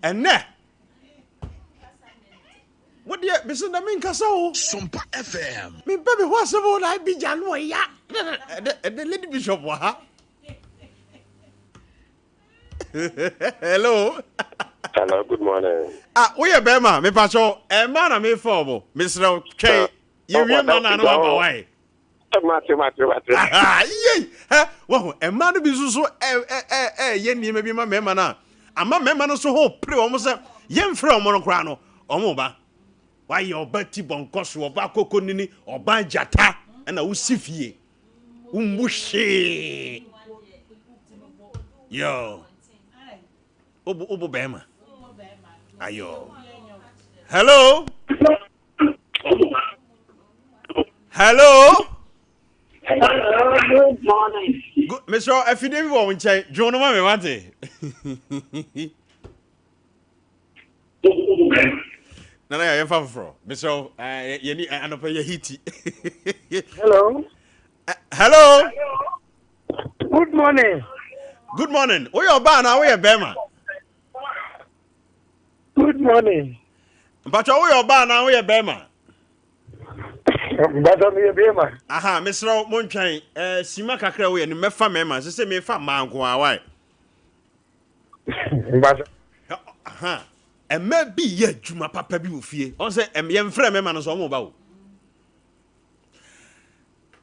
And ne. What do you listen to me, Casso? Sompa FM. Me, baby, what's the one I be Janway? The lady bishop, what? Hello. Hello, good morning. We are Bema, me pacho, a man of me for Mr. K. You man, I know about why. Matthew. Well, a man be so, yen, maybe my memana. A man, memana so hope, pre almost a yen from Monocrano, or Moba. Why your Betty Boncosu or Baco Conini or Banjata and a Usifie. Umbushi. Yo. Obo Bema. Ayo. Hello? Hello? Hello, good morning. Good, Mr. Affidavit won't change. John, me want Nana, I am from Mr. Yeni, I know pay heat. Hello. Hello? Good morning. Good morning. We are Bana, we are Bema. Good morning. But we are Bana, we are Bema. But I'm here, Bema. Aha, Mr. Monchay, Sima Kakra, we and Mefa members, say me fa man go away. But Aha. And maybe ye Juma Papa be fear. On say, and young friend members on mobile.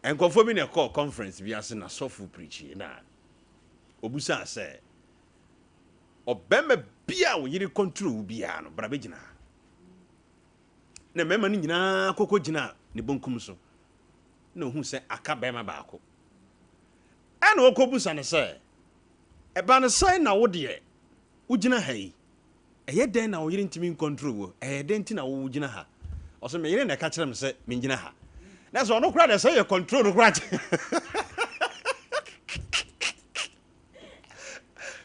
And confirming a call conference, we are seeing a soft preaching. Obusa say, Obama Bia, we need control Biano, Brabejina. Ne memani nyina koko jina ne bonkum so na hu se aka bema baako ana okobusa ne se eba ne sai na wo de ugina ha yi eye den na wo yiri ntimi control wo eye den ti na wo ugina ha o so me yiri na ka kire me se me ngina ha na so no kura de say control no kura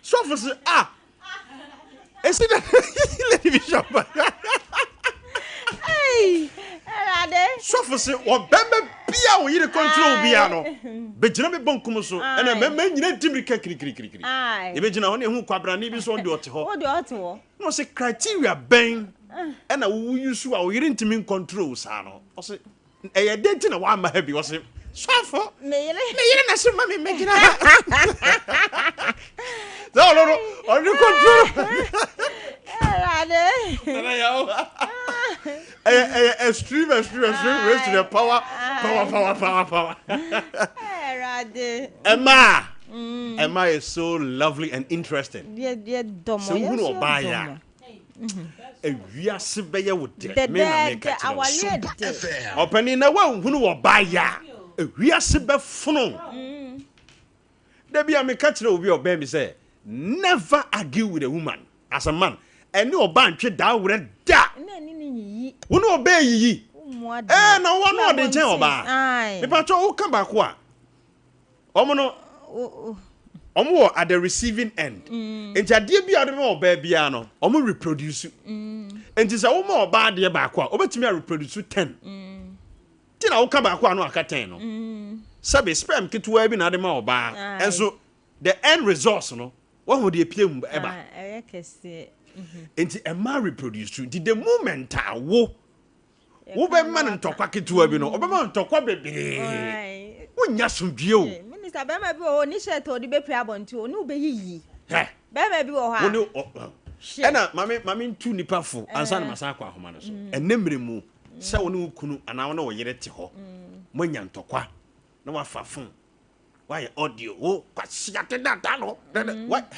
so for se esi da lady bishop so for say Obama Bia we the control Bia no be gina me bonkum so na me nyina dimri ka kiri e be gina ho ne hu kwabra ne bi so de ote ho no say criteria ben na wo use a wo yiri ntimi control sa no o say e ye denti na wa ma ha bi o say so for me yire na so ma me gina no on the control extreme raise to the power. Emma is so lovely and interesting. So who know buy ya? We are sibeye with the men make opening na one who know buy ya. We are sibe funo. There be a me catch no be obey me say never argue with a woman as a man. And no ban twe da wure da. Wo no obey yi. Na wo no de chen oba. Me pa cho wo kan ba ko a. Omo at the receiving end. Enti ade bia de me oba bia no, omo reproduce. Enti se wo mo oba de ba ko a, obetimi reproduce 10. Ti na wo kan ba ko a no aka 10 no. Sabe sperm kitwa bi na de ma oba. Enso the end result no, wo ho de epiem eba. Enti Emma reproduce the moment wo be man ntokwa ketewa bi no obema ntokwa bebe wonya somdue o minister bema bi o ni shirt o di be pia bonti o ni obeyiyi bema bi o ha ena mami ntu nipa fo ansa na masa akwa ahoma no so enemre mu se wo ne kunu ana wo na wo yere te ho monya ntokwa na wafa fon why audio wo kwasia te data no what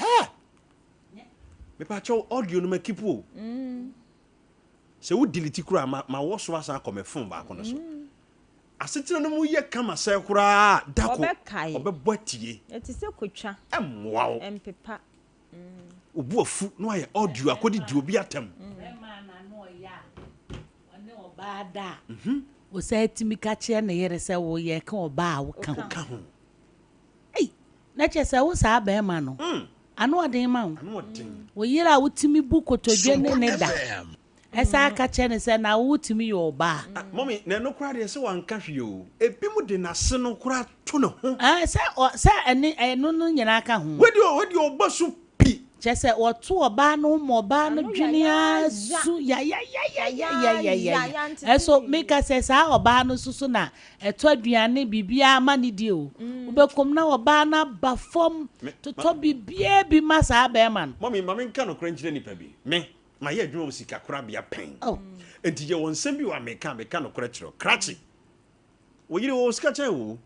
me pa cho audio no makipo se wo delete kura ma wo so asa akọ me phone ba kono so asetire no mu ye kama se kura dako obebọ tie eti se kotwa emwa wo empepa obu afu no aye audio akodi di obi atam ma na no ya one oba da o se timi ka che na yere se wo ye ka oba wo ka ho ei na che se wo sa ba ma no anu odin ma wo yira wo timi bu kotodwe ne da esa aka che ne se na wo timi yo ba mommy na no kra de se wan ka hwe o ebi mu de na se no kra to ne ho se eni no nyina aka ho wedi obasu pi just say or two oba no mo ba no dwenia su ya eso make us say sa oba no susu na eto aduane bibia ma ne di o ubekom na oba na ba fom to bibia bi ma sa ba man mommy nka no kra nkyire nipa bi me ma ye adwuma musika kra bia pen enti ye won sem bi wa meka no kra kyero krachi wo yire wo sika chen wo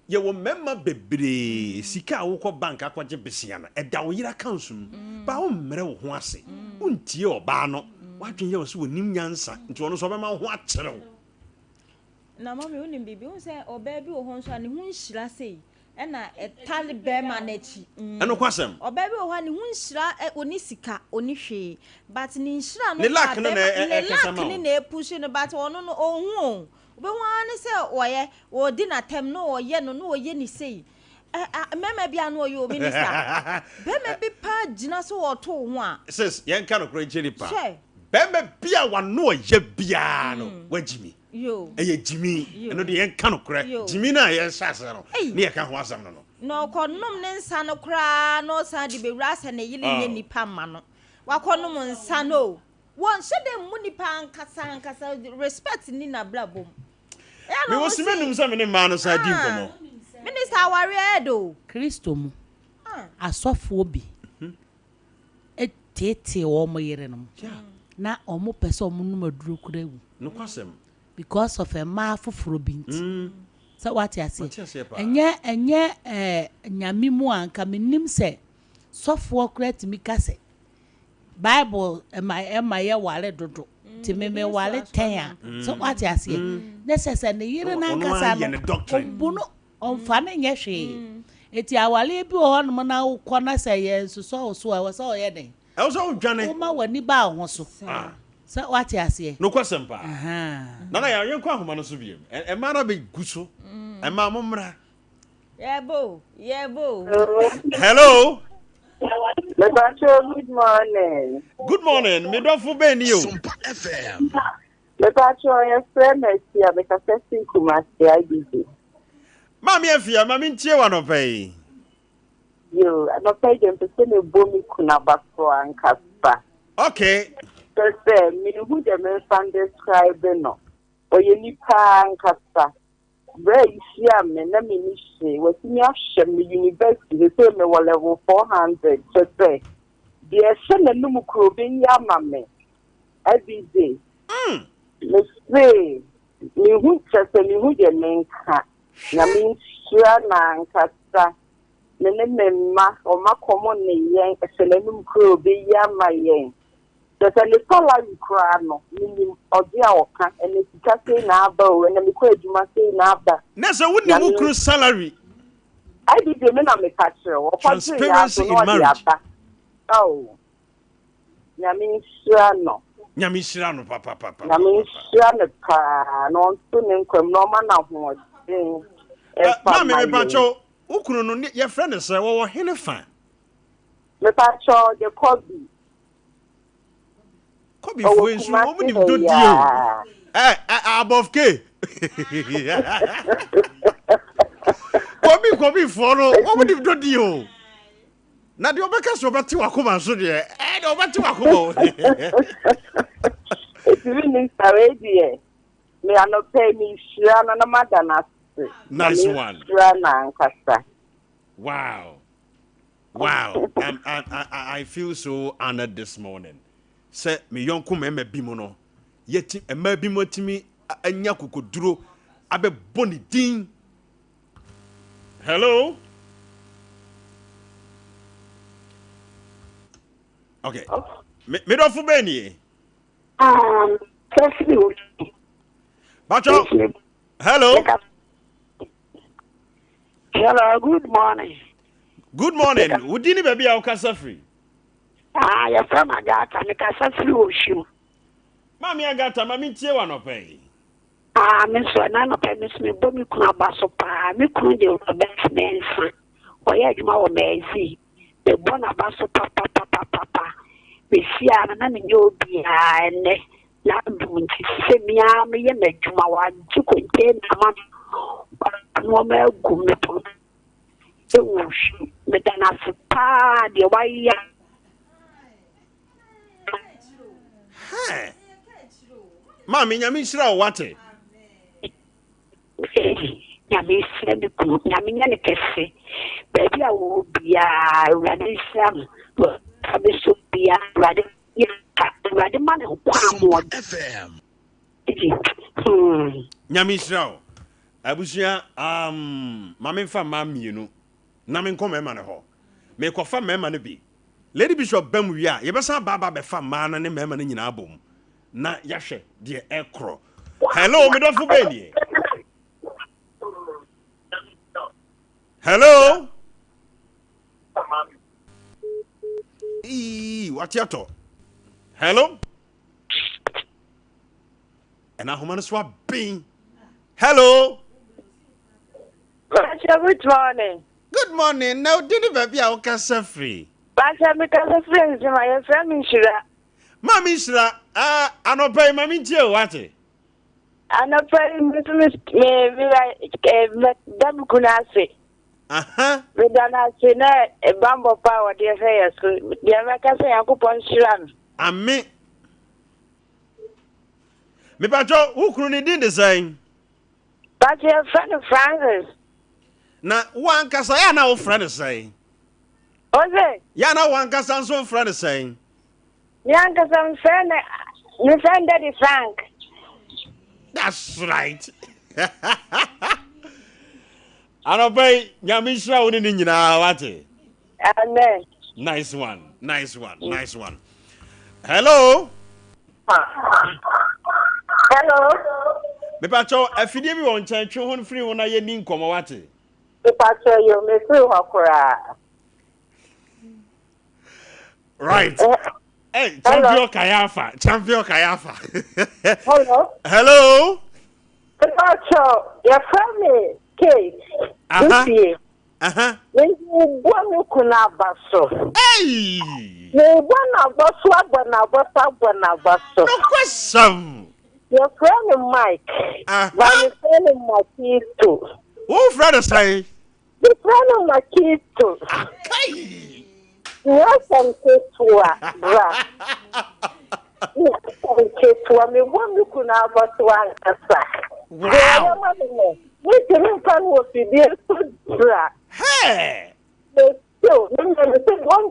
ye wo memma bebre sika wo ko bank akwaje besia na eda wo yira counsel ba wo mmere wo ho ase untie oba no wadwen ye wo so wonim nyansa nti wono so be ma ho akyere wo na mama wonim bibi wo se oba bi wo ho so ne ho nhira sei ena etale be ma na chi eno kwasem oba bi wo ho ne ho nhira oni sika oni hwe but ni nhira no ne lak no na ekesama ne na push no but wono no ohun be wan se oye wo di na tem no oye no oye ni sei mema bia no oye minister be me bi pa gina so wo to ho a sis yen ka no kro jeri pa be me bia wa no oye bia no wagimi yo eye jimi eno de yen ka no kro jimi na yen sase no ne ye ka ho asam no no konom ne nsa no kra no sa di be wura se ne yile ne nipa ma no wa konom nsa no won shede mu nipa ankasa respect ni na blabom me wo sime num sa me ne ma no sa di nkomo minister ware edo Kristo mu asofo bi etete wo mo yere no na omo pese omo num aduro kura wu no kwasem because of a ma foforo binti so what you say enye nyame mu anka menim se sofo kura timi kase Bible am I wale dodo ti me wale 10 so what you say necessary ne yire na nkasa no buno onfa ne nye hwe eti awale bi o no na ukọ na se ye so so e so ye den e so dwane o ma wani ba ho so so what you say no question pa na ya yen kwa homa no so biem e ma na be guso e ma momra yebo hello Good morning. Good morning. Me don't be ni o. Sompa FM. Your friend is here because I think you must be busy. Mami afia, mami ntie wa no pay. You, I don't pay them to send a bomi kuna bakro and kaspa. Okay. So say, me who the men fan describe no. Or you need and kaspa. Where you see a man, let me say, was in your university, they say me were level 400. So say, dear son and Numukro being your mammy. Every day. Let's say, me who just a me who the main cat. Na mean, sure, na kasa. Memma or my common yen, a selenum crow be my yen. There's a little like crano, meaning or dear oka, and it's just say now, and then you must say now that. Nessa wouldn't you cruise salary? I did the men on the catcher or transparency in marriage. Oh, Yamin Shrano. Yami Shirano, papa. Yamin Shrano, non soon come no man of what. Mammy Pancho, Ukunu, no, your friend is a war hen fan. The Pancho, the Kobe. Kobe for you, woman, you do you. Above K. Kobe for what would you do you? Now the Obacas over to Akuma, so dear, and over to Akuma. It's really already. Me are not pay me Shirana na madana. Nice one. Shirana Kasa. Wow. I feel so honored this morning. Say me yonku me bimono. Yeti e ma bimo timi anya kokoduro abe boni din. Hello? Okay. Me do fu beni. Bacho. Hello. Hello, good morning. Good morning. Udini baby akasa free. You're from Agata, Mikasa free ocean. Mami Agata, mami tie wa no pay. Miss Nana Pennis me bomi kuna basopa, me kunde o best mensa. Oya juma o mezi. The bona basopa papa. We see ana na nyo bia ene. Na ndunti se mia me ye medjuma wa jikonte na ma. No me gumeto. Me dana sepa de waya Mami, nyame shira wate. Nyame shira me kunu, nyame nya ne kese. Baby a wo bia, urade shira mo. Abeso bia, urade man kwa FM. Nyame shira. Abusia mami fa mamienu. Na me nkom ema ne ho. Me kofa mema ne bi. Lady Bishop bam wi a, ye besa baba be fa ma na ne mema ne nyina abom. Na yahwe de ekro. Hello, me dofo beni. Hello. What you to? Hello. And I humana swap bing. Hello. Good morning. Good morning. Now didn't baby I can say free. Pastor, because friends, my friend Mishra. Mami Shra, I no pay Mami Joe, what? And a friend, me, them could I say. We don't have seen a bamboo power, dear say, the American say, I could punch Shran. And me patrol, who couldn't did the same? But your friend of Francis. Now, one cast I know friend is saying. Okay. Ya one cast and so friend is saying. Young cousin, friend, you friend Daddy Frank. That's right. I don't pay Yamisha wouldn't in what? Amen. Nice one. Hello. Hello. Me patrol, if you be on church, you free when I need come what? The pastor, you may feel Hakura. Right. Hey, Champion Kayafa. Hello. Hello. The pastor, your family, Kate. This year. When you want to basso. Hey. You want a basso. No question. Your friend Mike. My friend Maki too. Who friend is saying? The friend Maki too. Okay. Yes, and Ketua. Yes, and Ketua. Me one you could have one answer. Wow. We didn't come with the dear. Hey. So, one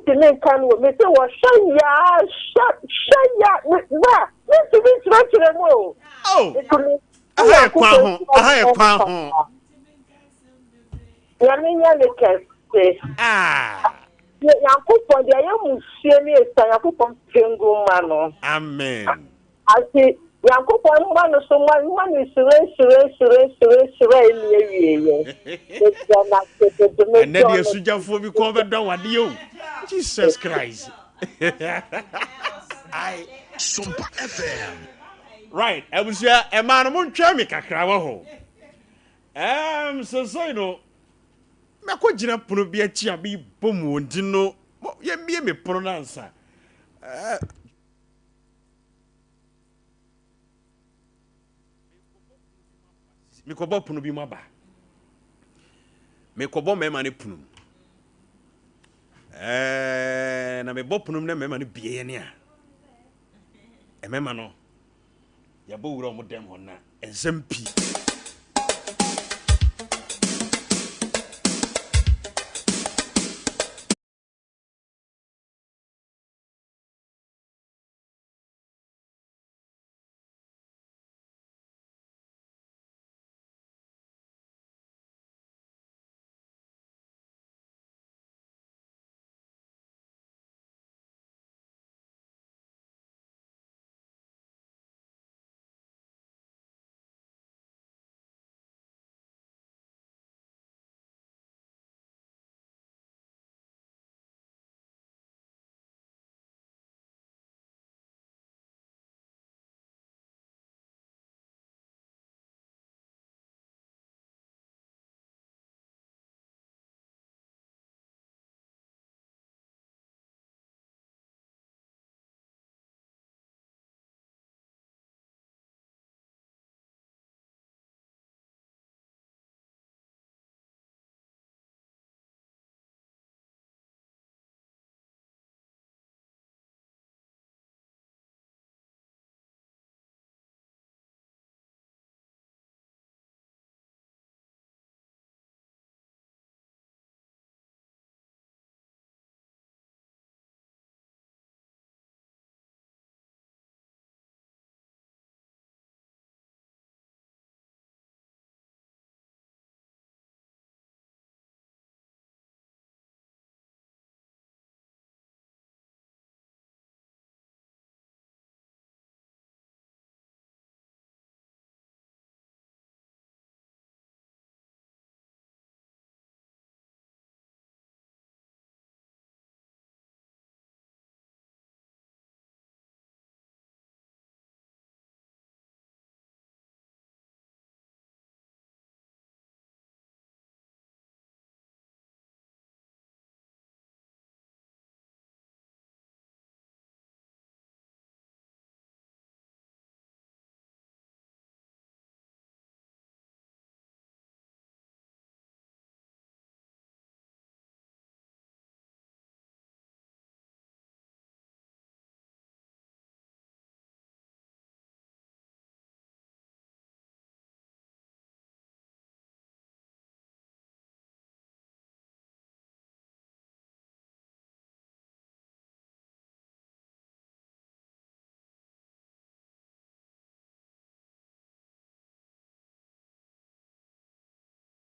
thing can with me. So, shut ya. This right to the move. Oh. I have Quaho. Ah. Yakupon, the young serious Yakupon single man. Amen. I see Yakupon one of someone is and then you should just for me covered down with you. Jesus Christ. I Sompa FM. Right, I was here a man among Chamika Cravaho. So you know. Mako jina pono bi achi abi bomu ndi no ye bie me pono na ansa me ko bo pono bi maba me ko bo mema ne pono na me bo pono na mema ne bie ne a mema no ya bo wura mo dem ho na ensem pi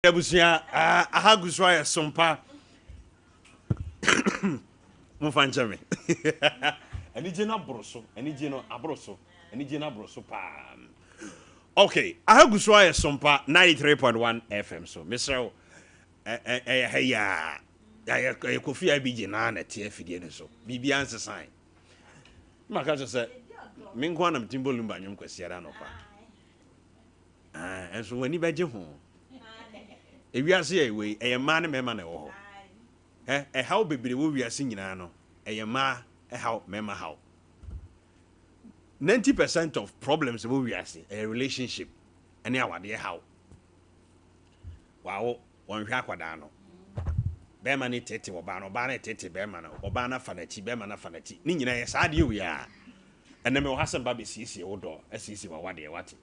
Ebusia ahaguswa Sompa. Mo fanche me. Ani jena broso, ani jena abroso pa. Okay, ahaguswa Sompa 93.1 FM so. Mr. Ya Kofi abije na na tie fidie ne so. Bibia nsesan. Maka so say me nkwa na mtimbo lumba nyom kwasiara no pa. Enso wani beje ho. Ewiase ewe eyema ne mema na wo ho. How bebere wo wiase nyina no. Eyema how mema how. 90% of problems wo wiase a relationship ene awade how. Wow, won hwa kwada no. Bema ni tete oba no, oba na tete bema na, oba na fanachi bema na fanachi. Ni nyina ye saade wi a. Ene me wo hasem ba be siesie wo do, asiesie wa wade wate.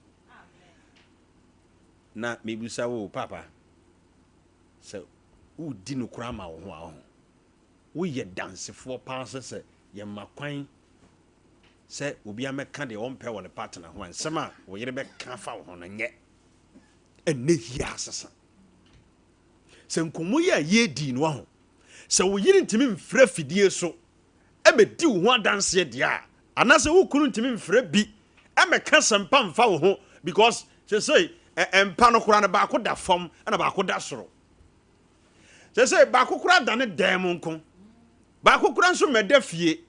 Na mebusa wo papa. So who di no kura ma wo ho a ho. Wo ye dansefo pa se ye makwan se obi ameka de on pe wo ne partner ho ansema wo yere be ka fa wo ho no nye. Enne hia asesa. Se nkomo ye di no ho. Se wo yere ntimi mfra fidie so e be di wo ho adanse de a. Anase wo kunu ntimi mfra bi e me ka sempa mfa wo ho because say empa no kura na ba ko da fam na ba ko da soro. Say ba ko kura da ne dem nko. Ba ko kura nso meda fie.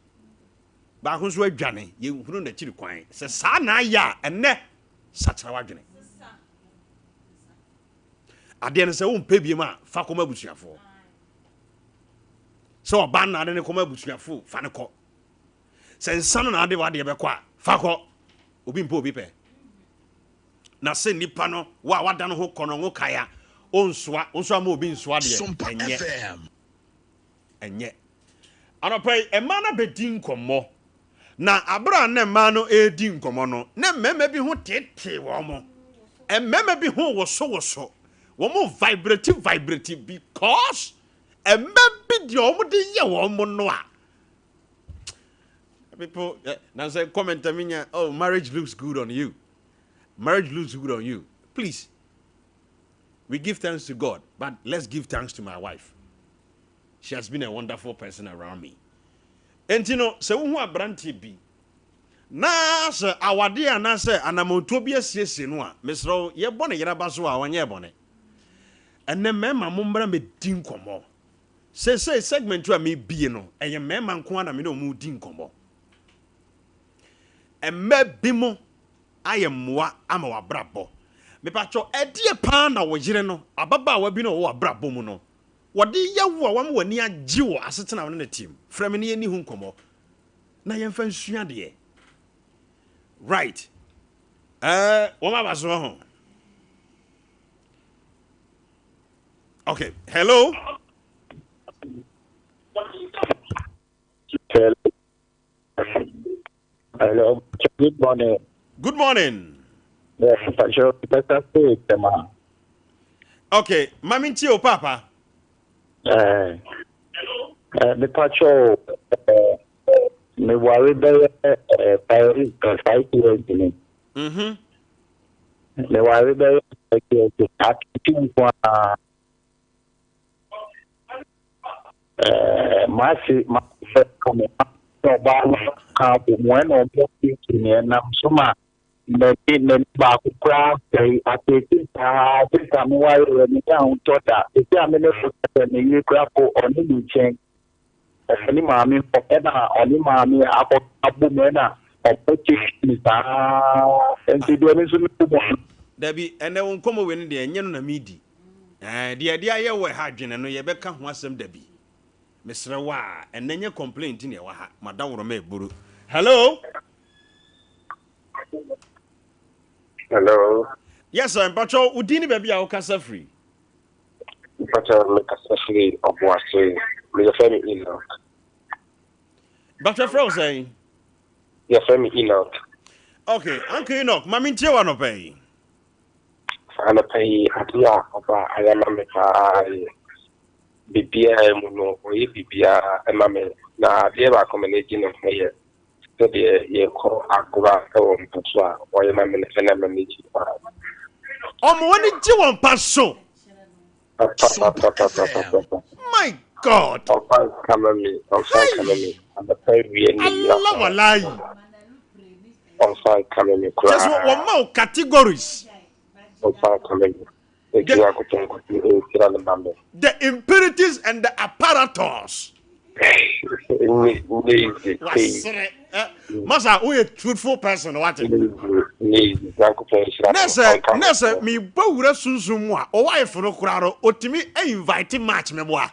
Ba ko nso adwane ye hunu na chiri kwan. Se sa na ya enne satra wadwene. Ade ne se wo mpa biem a fa koma busuafo. Se oba na ade ne koma busuafo fa ne ko. Se nsano na ade wade be ko a fa ko. Obi mpa obi pe. Na se nipa no wa wada no ho kono ngo kaya onsoa ma obi nsoa de enye anopai ema na bedi nkomo na abra na ema no edi nkomo no na mema bi ho tete wo mo mema bi ho woso wo mo vibrate because emma bi de o mo de ye wo mo no a people now say commentaminya, oh, marriage looks good on you. Marriage looks good on you. Please, we give thanks to God, but let's give thanks to my wife. She has been a wonderful person around me. And you know, so who are brandy be? Na se awade ana se anamonto bi asiesie no a mesro ye bone yera baso a wanye bone. Enne mema mombra me din komo. Say segment a me bie no, eye mema nko ana me no mu din komo. Emme bimo ayemwa ama wabrabo. Me pacho edie pa na wo yire no, ababa wa bi no wo wabrabo mu no. Wode yawo a wam wani agye wo asetena won na team. Frame ne ani hu nkomo. Na yemfa nsua de. Right. Woma baso ho. Okay, hello. Hello. Good morning. Good morning. Yes, Pacho. Okay, maminti o papa. The Pacho, me worry Paris 5 years. Me worry Masi coming up when or Suma. The background, I think I'm wiring down to that. If I'm in a new grapple on the chain, any mammy for Edna, only mammy, Abu Mena, or Potish, and to do Debbie, and they won't come over in the Yan Midi. The idea you were hiding and you become one some Debbie. Mr. Wa, and then you complain in your Madame Rome Buru. Hello? Hello. Yes, sir. Pacho, Udini baby, I'll casa free. Pacho, make a free of what say. Your family Enoch. But your friend saying, your family Enoch. Okay, Uncle Enoch, Mammy Tiwano pay. And I pay at ya of I am a BBA Muno, or BBA, and Mammy. Now, they are accommodating of me. So the call Aqua home or your mammy phenomenon. When did you want pass so? My God. I'm coming me. I'm the pay we Allah wallahi. I'm coming me. Just one more categories. Coming. The impurities and the apparatus. Masa, who a truthful person? What? Nessa, me bowra sunsumwa. O wife no kuraro. Otimi invite match me boa.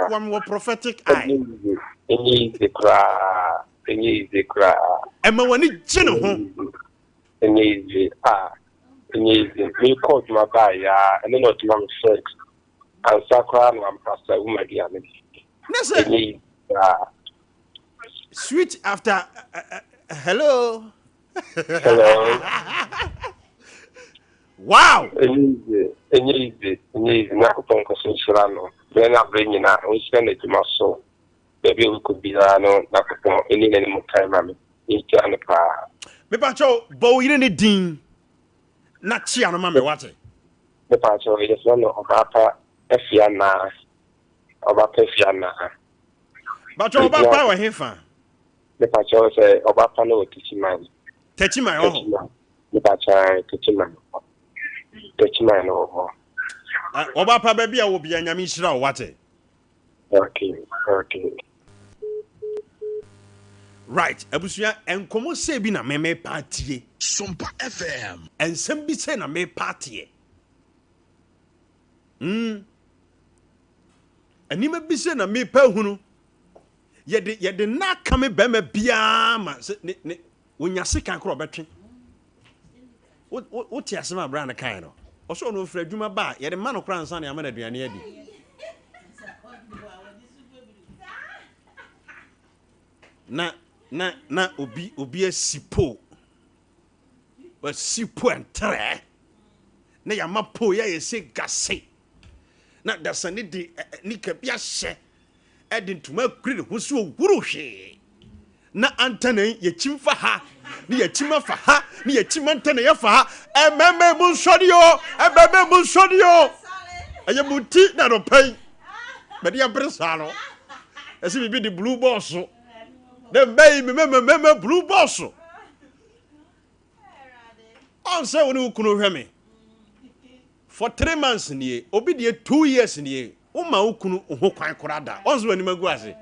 One more prophetic eye. Easy cry. Emma wani chino ho. Easy. Me called my buy, and then not my sex. And Sakran, I'm pastor, whom I dear. Switch after. Hello. Wow. Easy. Nakupon Cosensurano. Then I bring you now. We spend it to my soul. Maybe we could be Nakupon any more time. Each and a par. Me pacho, bo you need ding. Not chiano mame wate. Me pacho, it is one of Papa Efiana. But your papa wa hefa. Me pacho say Obapa no teachman. Teachman oh. Me pacho teachman. Teachman oh. Obapa baby a wo bia nyame hira wate. Okay. Right, abusua enkomo se bi na meme party. Sompa FM. Ensem bi se na me party. Anima bi se na me pa hunu. Ye na kame be me bia ma ne wonya sika kro betwe. Wo ti asema bra na kan no. Oso no fra adwuma ba ye de ma no kra nsa na ya ma na aduane adi. Na obi asipo. Wa sipo entre. Na ya mapo ya yese gase. Na dasane di ni ka bia hye. Edin tuma kuri ne ho so wuru hwe. Na antane ye chimfa ha. Ni ye chima fa ha. Ni ye chima antane ya fa ha. Ememe mu sodio. Aye muti na no pai. Bedi ya bresa no. Esi bibi di blue boss so. Then baby, me blue boss. On say when you kunu hweme. For 3 months nie, obi de 2 years nie. Wo ma ukunu ho kwan korada. On so ani magu ase.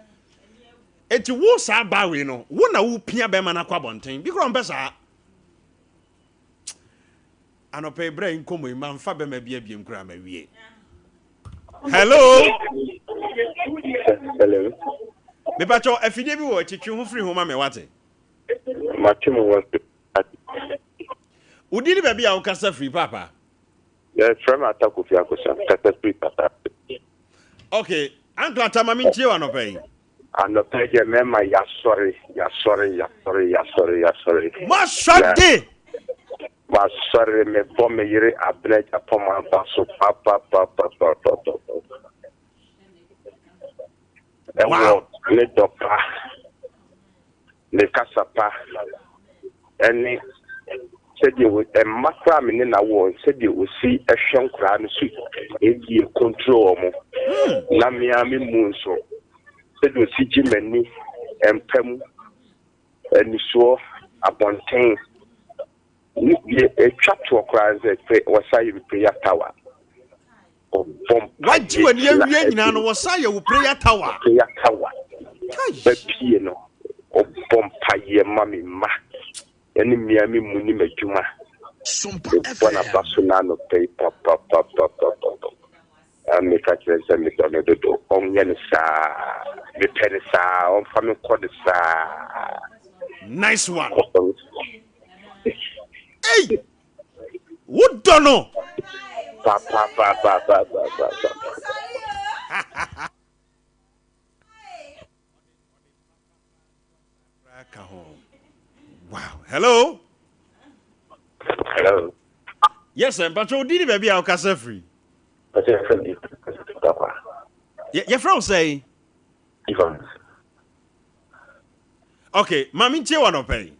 Eti wo sa ba we no, wo na wo pia be ma na kwa bonten. Bi kro mpesa. Anope brain komo ima mfa be ma bia biem kra ma wie. Hello. Me pacho afide bi wo chichi ho free ho ma me wate. Machimu was Udi ni baby a wo kasa free papa. Yes, from Atakufi Akosa, kasa free papa. Okay, Uncle Atama mi ntie wa no pay. Ano pege mema ya sorry. Ma shade. Ma sorry me bombe yire ableja poma baso papa. Wow. Le dopa. Le kasapa. Any said you would a macra in a war said you would see a shunk crown suit. If you control mo. Namiami Munso. Said you see Jimmy and Pem and so upon 10. A chat to a crowd that was I prayer tower. What you and you was say you prayer tower. But piano or bompa mammy ma. Any Miami Muni Majuma. Sompa One of Basunano paper, pop. And make a translation on Yenisa, the Penisa, on Family Codisa. Nice one. Hey, what don't know? Wow. Hello. Yes, sir. But you did baby our casa free. Your friend say. Okay, mommy, you want to pay?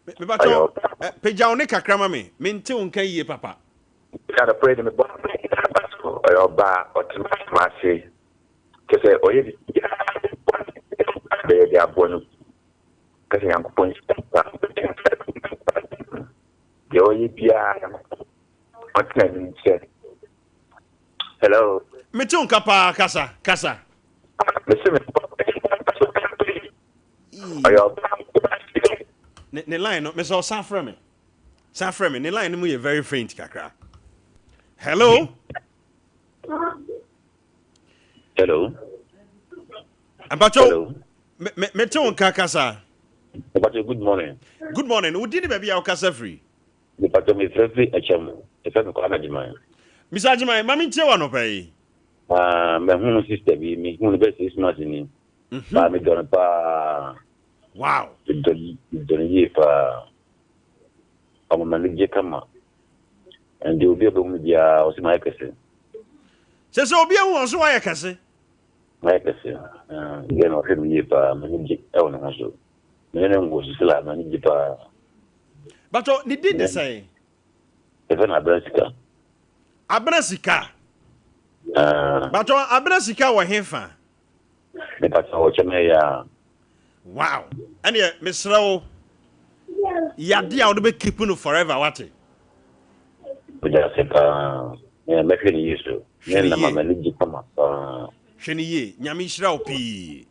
Me ba cho peja one kakra ma me nte won kan yie papa. Ka da pray me bo ayo ba otima se kese oye di be dia bonu kese yanko pon yo yi bia otin se hello Me ti on kapa kasa listen ayo ne line no me so safre me ne line mu ye very faint kakra. Hello. Abacho me ti on kasa. Abacho good morning. Good morning. Wo di ni baby a kasa free. Abacho me free echem. Efe me ko na jima. Mr. Jimai, mami ntie wa no pay. Me hunu sister bi me hunu be 6 months ni. Ba me don pa. Wow. Don yi pa. Amo manije kama. And the obi be mu dia o si ma kese. Se obi e won so wa kese. Ma kese. Gen o hemu yi pa manije e won na so. Me ne ngo so sila manije pa. But ni did the say. Even Abrasika. Abrasika. But Abrasika wa hefa. Me pa o cheme ya. Wow. And yeah, Miss Row. Ya dia o be keep no forever what? Just me me feel used to. Me na mama ni jikama. Hwene ye, nyame hira opi.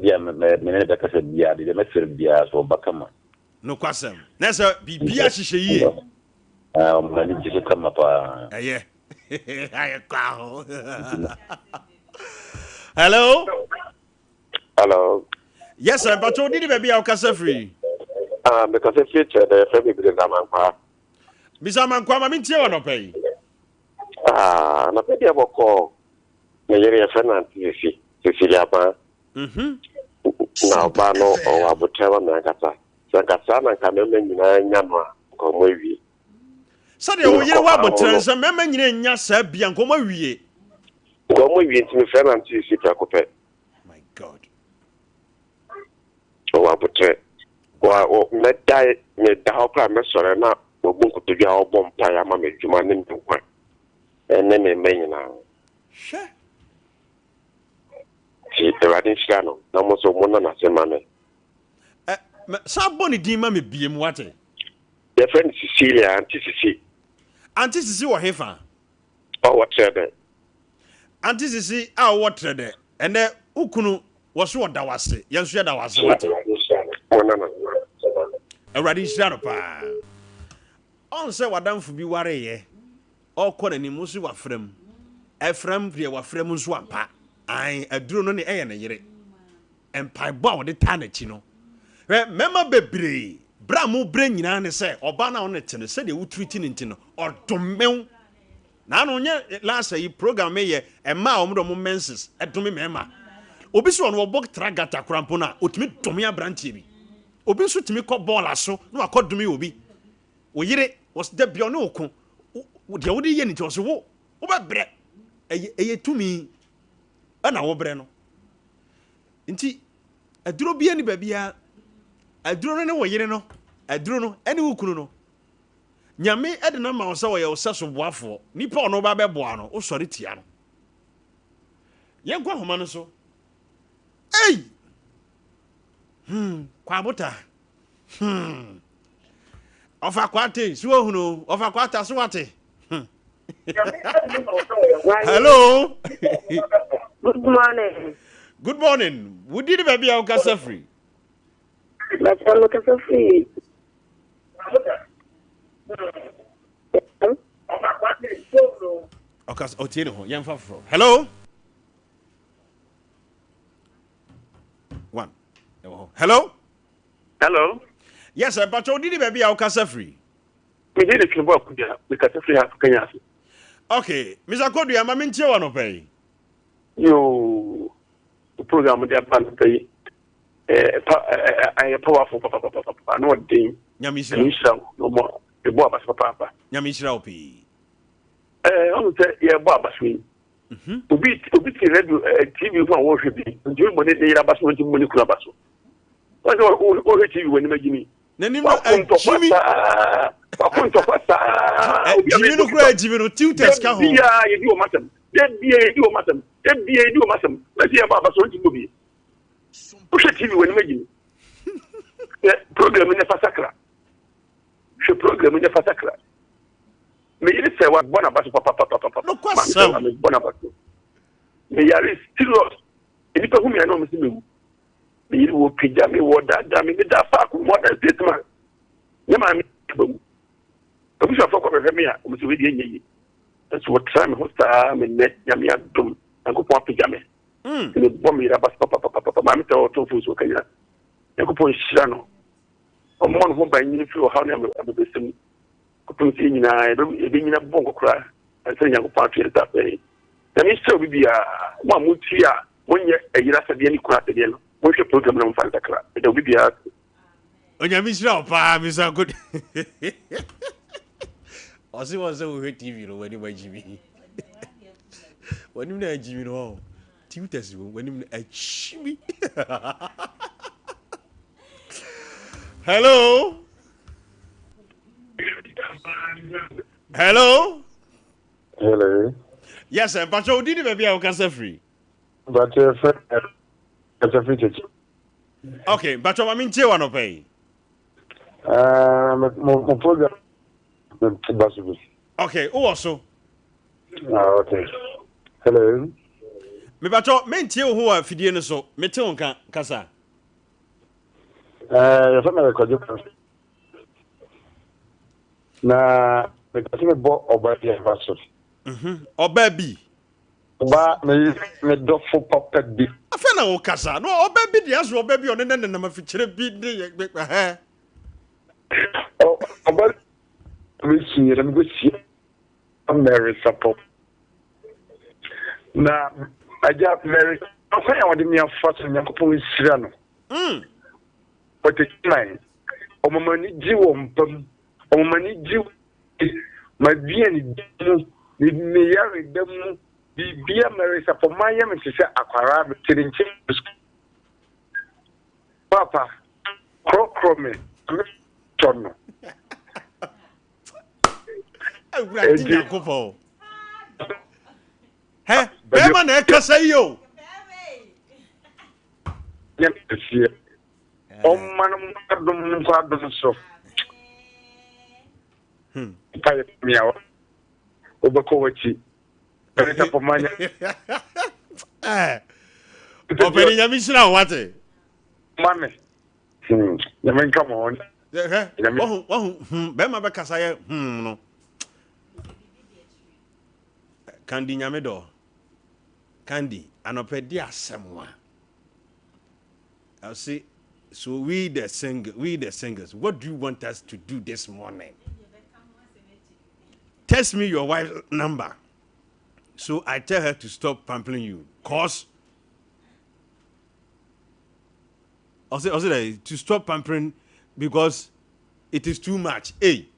Bia me ne da kasa bia de me fere bia so bakama. No kwasem. Na so bibia hihye ye. Mama ni jikama pa. Aye. Aye kwa. Hello. Hello. Yes sir, but you did baby kasa free. Because the future the family be the man pa. Bisa man kwa mami ntie wa no pay. Na pe dia boko. Me yere Fernand Tisi. Cecilia pa. Na ba no o abotrewa na kata. Sankasa na kameme nyina nyanwa ko mowi. Sade o yere wa abotre se meme nyina nya sa bia ko mowie. Ko mowie ntimi Fernand Tisi ta ko pe. My God. O abotre. O me dai me da ho kra me sore na ogbon ko to bia obom pa ya ma me djuma ne ntwa. Ene me menyina. She. Ti radin shano na mo so mo na sema me. Saboni di ma me biem wate. The friend Cecilia Auntie Cici. Auntie Cici wo hefa. Oh what said. Auntie Cici a wo trede. Ene ukunu wo so da wase. Yenso da wase wate. Radin shano pa. On se wadamfo bi ware ye. Okọ na nimu so wafrem. Efrem de wafrem nso ampa. Ai aduro no ne eye ne yere. Empai bo a wo de ta na chi no. Mema bebre. Bra mu bre nyina ne se oba na won te no se de wutriti ne nti no. Odommew. Na no nye last yi program ye ema omdo mo menses edome mema. Obi so no obok tragata krampo na otimi dome abrantie bi. Obi so timi kọ ball aso na akodome obi. O yire was de bio ne okun. De wo de ye ni ti so wo be bre eye tumi ana wo bre no nti aduro bia ni babia aduro no ne wo yire no aduro no ene wo kunu no nyame ede na ma wo se wo ye wo seso boafo nipa ono ba be boa no wo sori tia no ye kwa homa no so ei kwa bota ofa kwate so hunu ofa kwata so wate. Hello. Good morning. Good morning. Would you baby au kasa free? Let's look at the free. Okay, Otieno, young fafro. Hello. One. Hello. Hello. Yes, sir, but did baby au kasa free? Me did it work because free have Kenya. Okay, Mr. Kodu, I'm in Tiwa no pay. You program the ban pay I powerful papa no day. Nyamisha no more. The boy papa. Nyamisha opi. On say yeah baba swing. Obi ti radio TV for worship. Ndio mo ne yira baso nti mo ne kula baso. What do you when you Jimmy? Jimmy no cry, Jimmy no tutors come. Yeah, you do madam. Then be a do madam. Then be a do madam. Let's see about so to be. Push it when you imagine. Program in the Fasakra. She program in the Fasakra. May you say what one about papa. No question. May you still if you whom you know, Mr. Me will pijama what that damn me that fuck more than this man. Yama, I wish I forgot me. Mr. Widian. That's what time hosta me net Yamia dum and go for pijama. The bomb me about papa, mammy to fools working. You go for Shano. Or one home by you feel how never the same. Couldn't see in a bongo cry and say young party that way. Then it still be a one would see when you're a year after the any crack again. What's your program on Fanta Club? It will be a. On your mission, Miss Good. Or see what's over TV when you watch Jimmy. When you know Jimmy, no, tutors when you a Jimmy. Hello. Hello. Hello. Yes, sir. But you didn't maybe I can say free. But okay, but I mean, you want to pay? My program. Okay, who also? Okay. Hello. Me bacho men tie who a fidie no so me te won kasa. Your family record na me kasi me bo oba dia vaso. Oba bi. Ba me do fo papa bi. Afa na wo kasa. No oba bi dia so oba bi on na ma fikire bi de he. Oh, oba we see them go see. I'm married support. Na aja married. Afa ya wadi me afat nyakopon isira no. But it's mine. Omamani jiwo mpam. Omamani jiwo. Ma bia ni demu. Ni meyare demu. Bia marisa for my yam to say akwara be tirinche. Papa. Kro me. Tono. Hey, bema na kasa yo. Yam to see. Man, so. Pay me out. Obakowachi. Pereta for money. Opening your mission on what? Money. You mean, come on. Bema Bakasaya. No. Candy Yamedo. Candy, and opedia someone. I'll see. So we the singers, what do you want us to do this morning? Text me your wife's number. So I tell her to stop pampering you. Cause I'll say to stop pampering because it is too much. Hey.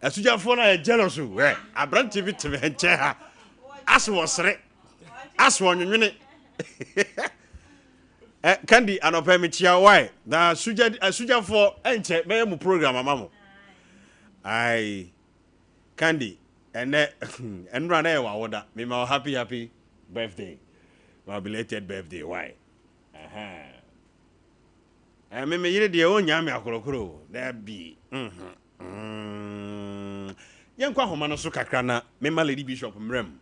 As you phone I jealous you. I brought TV to me and chair. As was right. As one minute. Candy anope me chia why na suja for enche me mu program amamo ai Candy and run e wa woda me ma happy birthday my belated birthday why me yire de o nya me akorokoro na bi yen kwa homa no so kakra na me ma lady bishop mrem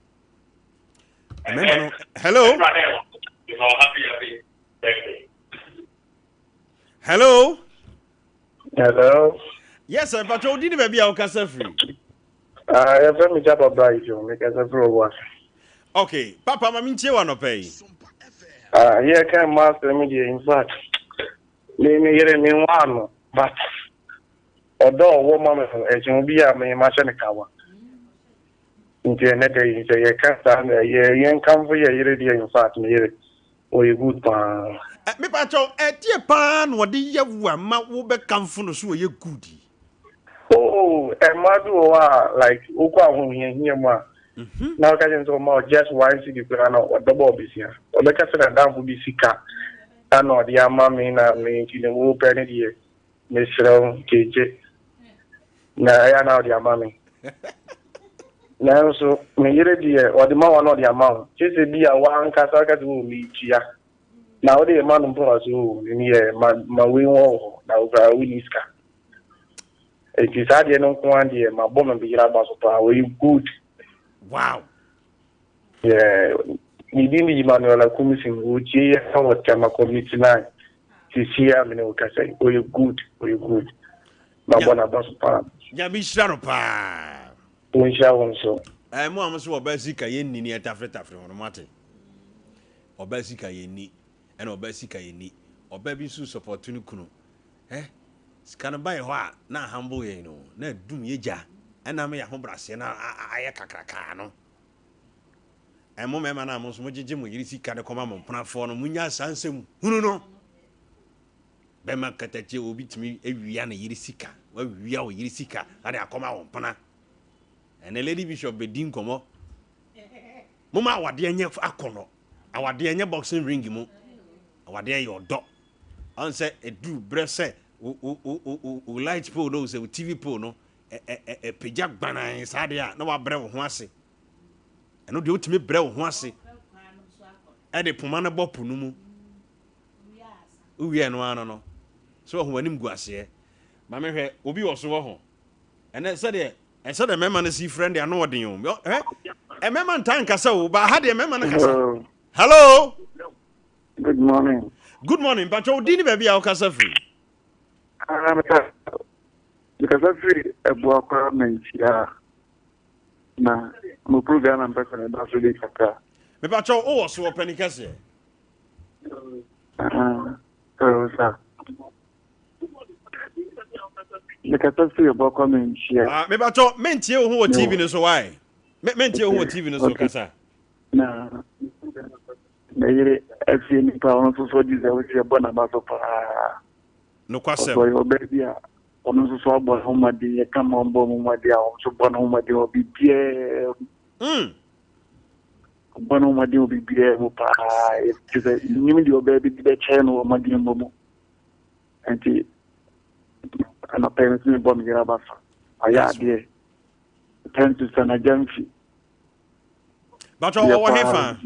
hello happy Hello. Hello. Yes, sir, but you didn't maybe our cancer free. I have me job about you, make us a pro. Okay, Papa, I mean, you want to pay. Here can master media, in fact. Let me hear me one, but although woman, as you be a machine. Internet, you say, you can't stand there, you come for your in fact, or you good pan. Me pacho dear pan what the yawa ma wo be kamfo no so ye goody. Oh, and madu like ukwa hu here ma. Now can so more just one city plan or double business. Or make us that down would be sika. ano the amami na me to the wo penny the mesro keje na ya na the amami na so me yire die o de ma wa no the amount chese bia wa nkasa ka to mi tia na o de ma no po so ni e ma we wo na o ga we niska e ti sa de no ko an de ma bo me bi ira ba so pa we good. Wow. Yeah, ni dini Emmanuel Akumisin uchi ya wa chama community na sisi ya mene ukasai oye good mabona basu pa ya bi sharo pa unsha wonso mo amso obasika yenni ni etafretafre hono mate obasika yenni ena obasika yenni obabi su support nu kunu scan by ho a na hambo ye no na dum yeja ena me ya ho brase na aye kakraka no emo mema na mo so mogege mo yiri sika de koma mo pnafo no munya sansem hunu no be makatache obi timi ewia na yiri sika wa wia o yiri sika ade akoma wo pna ene lady bishop bedin komo mama awade anye akono awade anye boxing ring mu awade ye odo on say edu brese o light pole no say TV pole no pejak banan sade a na wa bre wo ho ase eno de otimi bre wo ho ase e de poma na bopu no mu uwie no ano no so ho anim gu ase ma me hwe obi wo so wo ho ene sade mema na si friend ya no odin yo mema ntan kasa wo ba ha de mema na kasa hello good morning but you dini baby a kasa free because I free a book mentia na mo program am person da so de kaka me ba cho o so opani kase sa because I free a book mentia me ba cho mentie o ho TV no so why mentie o ho TV no so kasa na yere afie ni pa on so di ze o se bona ba so pa no kwasem so yo baby a on so so bo ho ma di e kama on bo mo ma di a on so bona ho ma di o bi bie bona ho ma di o bi bie mo pa e ti ze ni mi di o baby di be che no ma di mo mo anti ana parents ni bo mi gira ba fa aya die tend to sana jamfi but o hefa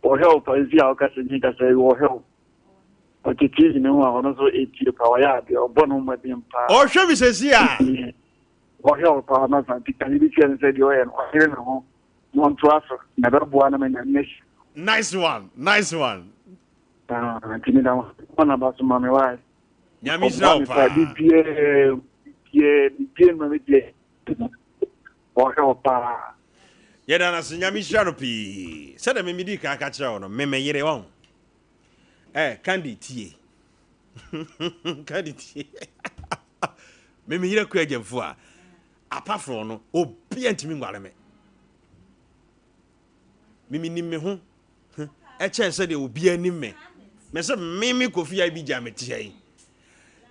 or help is the occasion to say or help. But it is no one also 80 power or bonum with the empire. Or shall we say, yeah, or help our nothing. Can you be said your end? Or here no one to us, never one and miss. Nice one. One about some mommy wife. Yamis or help. Yeda na sinyami sharopi. Sada me midi ka ka kira ono me yere won. Candy tie. Candy tie. Me yere ku agemfo a. Apart from no obi antimi ngware me. Me nim me ho. Chen se de obi anim me. Me se me kofi ai bi ja me tie yi.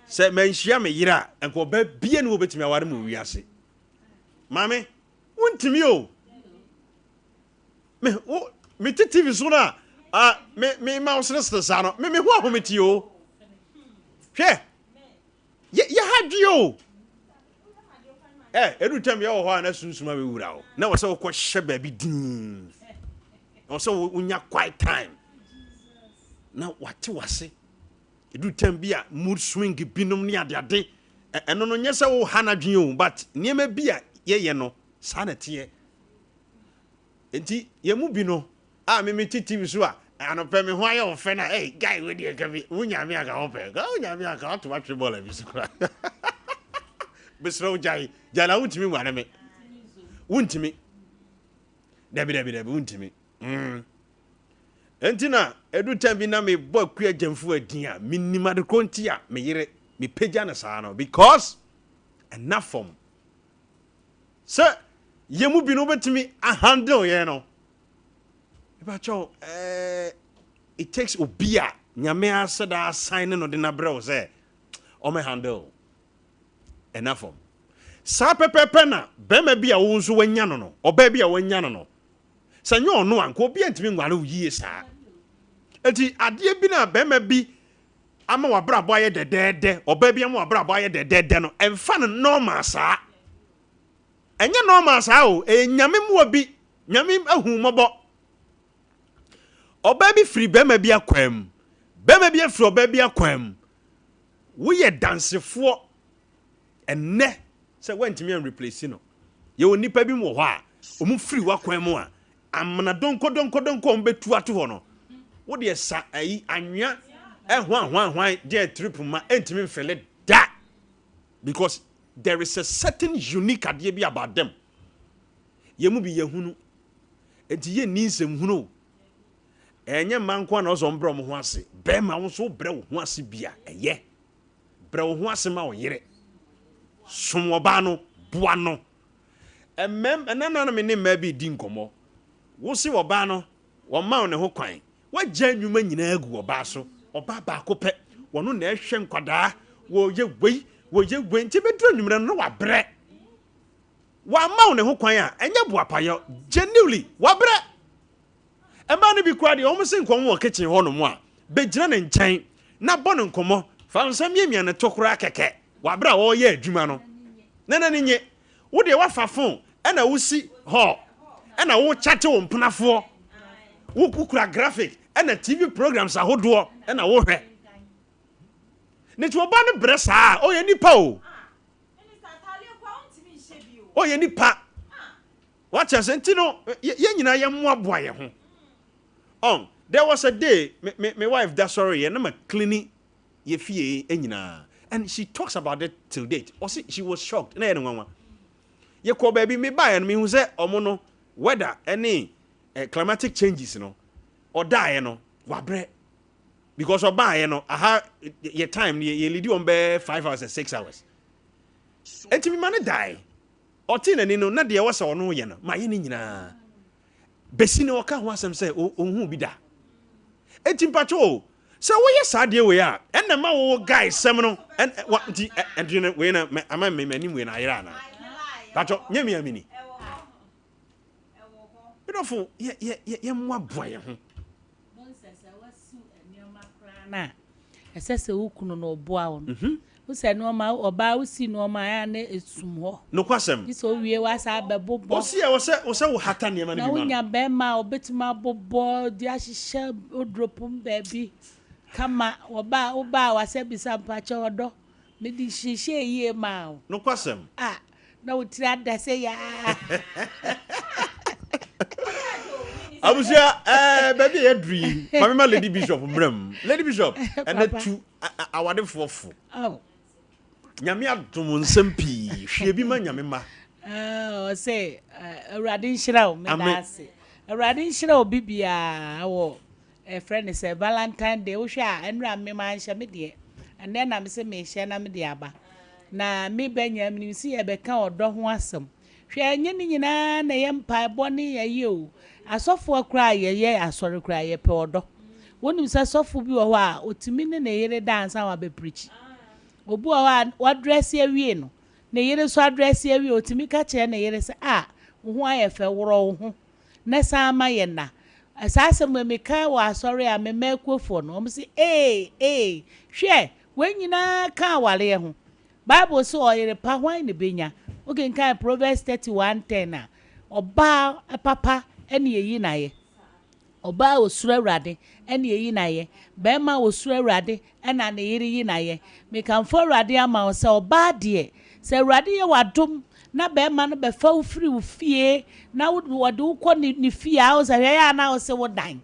Se me nhia me yere a enko ba bie ne obetimi aware mu wiase. Mame, wontimi o. Me TV so na me mouse rest sa no me ho ahometi o hwe ye hadwo edu tam ye wo ho na sunsuma be wura o na wo se wo ko hye ba bi din wo se wo nya quiet time na wate wase edu tam bi a mood swing binom ne ade eno no nye se wo hanadwen o but niema bi a ye no sa na tie enti yemu bi no me TV so a anope me ho aye ofe na guy we dey ka bi unya me aka ope ga unya me aka to watch ball bi so bisro jai jala untimi wane me untimi dabi untimi enti na edu time bi na me boy ku agemfu adin a minima de konti a me yere me pagya na sa no because enough form sir yemu bi no betimi a handle ye no ibacho it takes obia nyame aseda sign no de na brew say o me handle enough form sa pepepe na be ma bi a wo nso wanya no no oba bi a wanya no no Sanyo no anko obi antimi ngware uyie saa. Enti ade bi na bema bi ama wabrabo aye dedede, oba bi ama wabrabo aye dedede no, emfa no normal saa. Enye normal saa o, nyame mu obi, nyame ahu mobo. Oba bi free bema bi akwam. Bema bi afri oba bi akwam. Wo ye dansefo enne se wantimi an replace no. Ye onipa bi mo ho a, omu free wakwam mu a, amna donko mbetu ato ho no. Wo de sa ayi anwa hwan dey trip ma entimi mfele da. Because there is a certain unique ade bi about them. Ye mu bi ye hunu. Enti ye ni nsem hunu. Enye manko na ozo mbro mo ho ase. Be ma wo so bre wo ho ase bia eye. Bre wo ho ase ma wo yere. Som oba no boa no. Enana me ne ma bi di nkomo. Wo si oba no, wo ma wo ne ho kwan. Wagya nnwuma nyina agu oba so. Oba ba ko pe. Wono na ehwe nkwadaa. Wo ye wei nti bedru nnwumre no wa bre. Wa ma wo ne ho kwan a enye boapayo. Genuinely wa bre. Ema no bi kwa de omo se nkomo wo kitchen ho no mo a. Begyina ne nkyɛn na bɔ no nkomo. Fa nsam yemia ne tokora keke. Wa bre a wo ye adwuma no. Na nye. Wo de wa fa phone na wo si ho. Na wo chat wo mpenafo. Wo kukura graphic na TV programs ahodo na wo hwɛ. Ne ti oba ne bre saa o ye nipa o. O ye nipa. What you say no ye nyina ye mmoaboa ye ho. There was a day my wife that sorry and I'm cleaning ye fie enyina and she talks about it till date. Or she was shocked. Na ye nwa. Ye ko baby me buy and me hu say omo no weather any climatic changes no or die no wabre because oba no aha your time ye lead on be 5 hours and 6 hours. Enti me man die. Oti na ni no na de wo se ono ye no ma ye ni nyina. Besi ne oka ho asem se ohun bi da. Enti mpacho se wo ye sade we a enna ma wo guys sem no and we na ama me mani we na ayra na. Pacho nyemi amini. Bidofo ye mwa boa ye ho. Nonsense wasu enioma kra na. Esese ukunu no boa wo. Wo se no ma oba wo si no ma ya na esum ho. No kwasem. Iso wie wasa bebobo. O si e wo se wo hata ne ma na bi ma. Na wonya be ma obetima bobo di ahihye odropum baby. Kama oba wasa bisa mpache odo. Me di hihye yie ma o. No kwasem. Na wotira da se ya. Abusia baby e dream. Mama Lady Bishop mram. Lady Bishop and the two awade fofo. Nyame adom nsem pi. Hwe bi ma nyame ma. O say Awurade nhyira o me da ase. Awurade nhyira o bibia wo friend say Valentine Day wo hwe a enra me ma nhyɛ me de. And then am say me hye na me de aba. Na me benya me si e beka odo ho asem. Hwe enye ni nyina na ye mpa bone ye o. Asofo akra ye asori kra ye pe odo. Wonu se asofo bi wo ho a otimi ne na yere dance wa be preach. Obu wa dress awie no. Na yere so address awie otimi ka che na yere se wo ho ayefe woro wo ho. Na sa ma ye na. Asase me ka wa asori a me makwofo no. Om se hwe wenyina ka wale ye ho. Bible so oyere pa hwan ne benya. Oge nkan Proverbs 31:10 na. Oba papa ene yi na ye. Oba osuru Awurade ene yi na ye. Be ma osuru Awurade ena na yiri yi na ye. Me kan fo Awurade ama o se oba de. Se Awurade ye wadom na be ma no be fa ufiri ufie na wode ukọ ni fie a o se ya na o se wodan.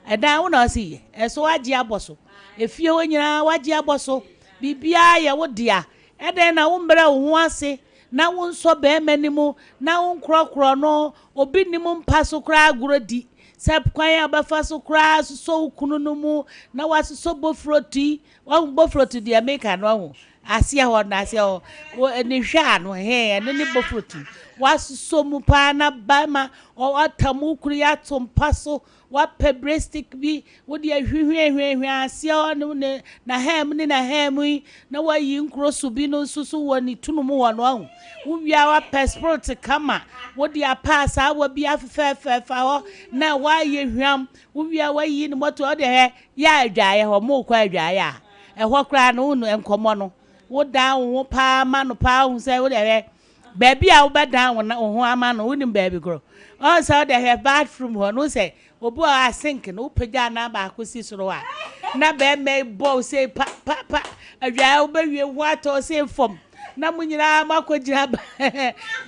Edan wo na o se eso agi aboso. Efie wo nyina wagi aboso. Bibia ye wo dia. Eden na wo mbere wo ho ase. Na wo nso be manimu na wo nkrokro no obi nimu mpaso kra agurodi sep kwan abafa so kra so kunu no mu na waso bofroti wa bofroti de America no ho asia ho na asia ho ni hwa no he ne bofruit waso mu pa na ba ma o atamu kuru ya tompa so wa pebrestic bi wo de ahwehwehwehwe asia ho ne na hem ni na hem na wa yi nkro so bi no susu wo ni tunum wo no ahu wo wia wa passport kama wo de pass a wa bi afefefa ho na wa ye hwam wo wia wa yi ni moto o de he ya adwaye ho mo kwa adwaye a ho kra no no enkomo no wo da wo pa ma no pa hu se wo de he baby a wo be da wo na ho ama no wo ni baby gro o so de he bathroom ho no se obu a sink no pagya na ba akosi soro a na be me bo se pa adwaye wo be wie wato se fom na munyira makogira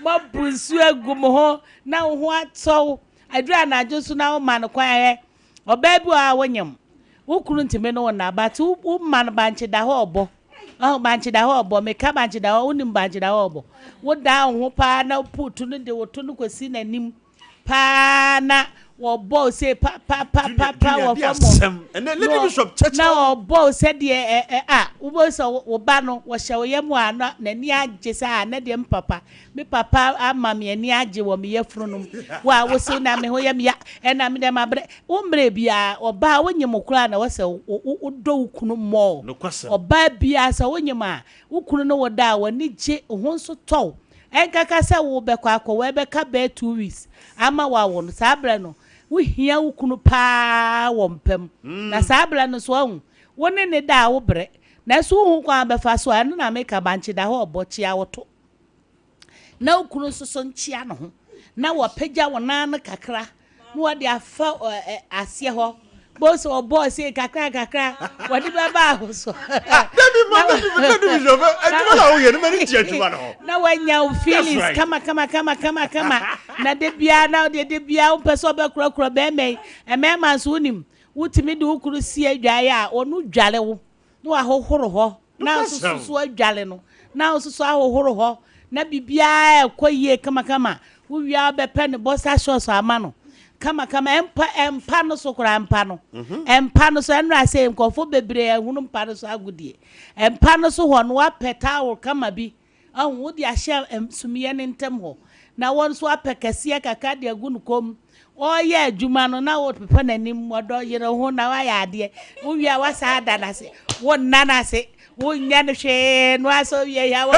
ma bunsu agum ho na wo ho atso adura na ajosu na wo man kwan obabu a wonyam wo kunu ntime no na but wo man banche da ho obo banche da ho obo me ka banche da ho unim banche da ho obo wo da ho pa na putu no de wo to no kwasi na nim pa na wo bo say pa wo famo and then lady bishop church na wo bo say de wo bo so wo ba no wo hye wo yam ana na ni agye sa na de mpapa me papa ama me ni agye wo me yafrunum wa wo so na me ho yam ya na me de mabre wo mbre bia oba wo nyem kura na wo se wo do kunu mo oba bia sa wo nyem a wo kunu no wo da wo ni gye ho nso to enkaka sa wo be kwa akọ we be ka be 2 weeks ama wa wo no sabra no wo hia wo kunu pa wo mpem na sabra no so hu wo ne da wo bre na so hu kwa be fa so anu na make banche da ho obochi awoto na wo kunu so nchia no ho na wo pagya wo nan kakra no wo de afa asie ho boss or boss say kakra wadi baba ho so na wanya feelings kama na de bia na de bia umpeso be kura be me emema so unim wutimi de ukuru si adwaye a onu dwale wo no ahohoro ho na so adwale no na so ahohoro ho na bibia ekoyie kama wo wia be pe ne bossa shows ama no kama empa no so kura empa no so enra say nkofo bebre hunu empa no so agudie empa no so ho no apeta wo kama bi ahu di ahye sumiye ne ntem ho na won so apekase kaka de agunu kom o ye adwuma no na wo pepa nanim wodo yere ho na wa ya ade wo wia wasa ada na se wo nana se wo nya no hwe no aso ye ya wo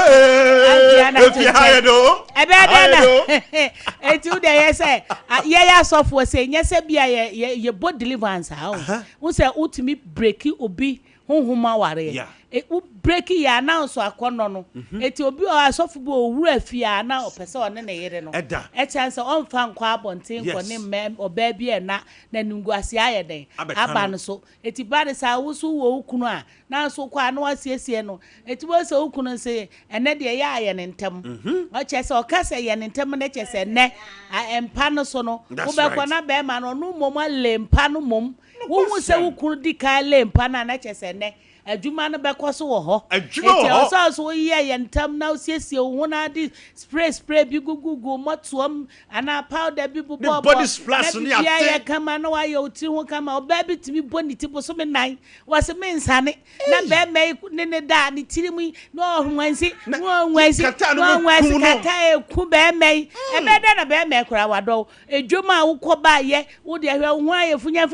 etu de ye say ye ya sofo say nya se bia ye body deliverance ha wo say utimi break obi honhoma ware u break ya na so akono no eti obi o asofo bo owura fia na opese one na yere no e chance on fa nkwa abonten ko ne mem oba bi na nunguase ayeden aba no so eti ba de sa wo so wo ukunu a na so kwa na wasiesie no eti wo so ukunu se ene de ya aye ne ntem o chese o kase ye ne ntem ne chese ne empa no so no wo be kwa na be ma no no mom alempa no mom wo hu se ukunu di ka lempa na chese ne adwuma no bekoso wo ho eti so ye ntam na osiesie wo na di spray bi gugugu motuom ana powder bi bubo body splash ni ate ya kama no wa yo ti ho kama oba bi timi boni ti boso me nan wase me nsane na be me ne da ni tirimu no hwansi kata e ku be me e be da na be me kura wado edwuma wo ko ba ye wo de hwe ho aye funya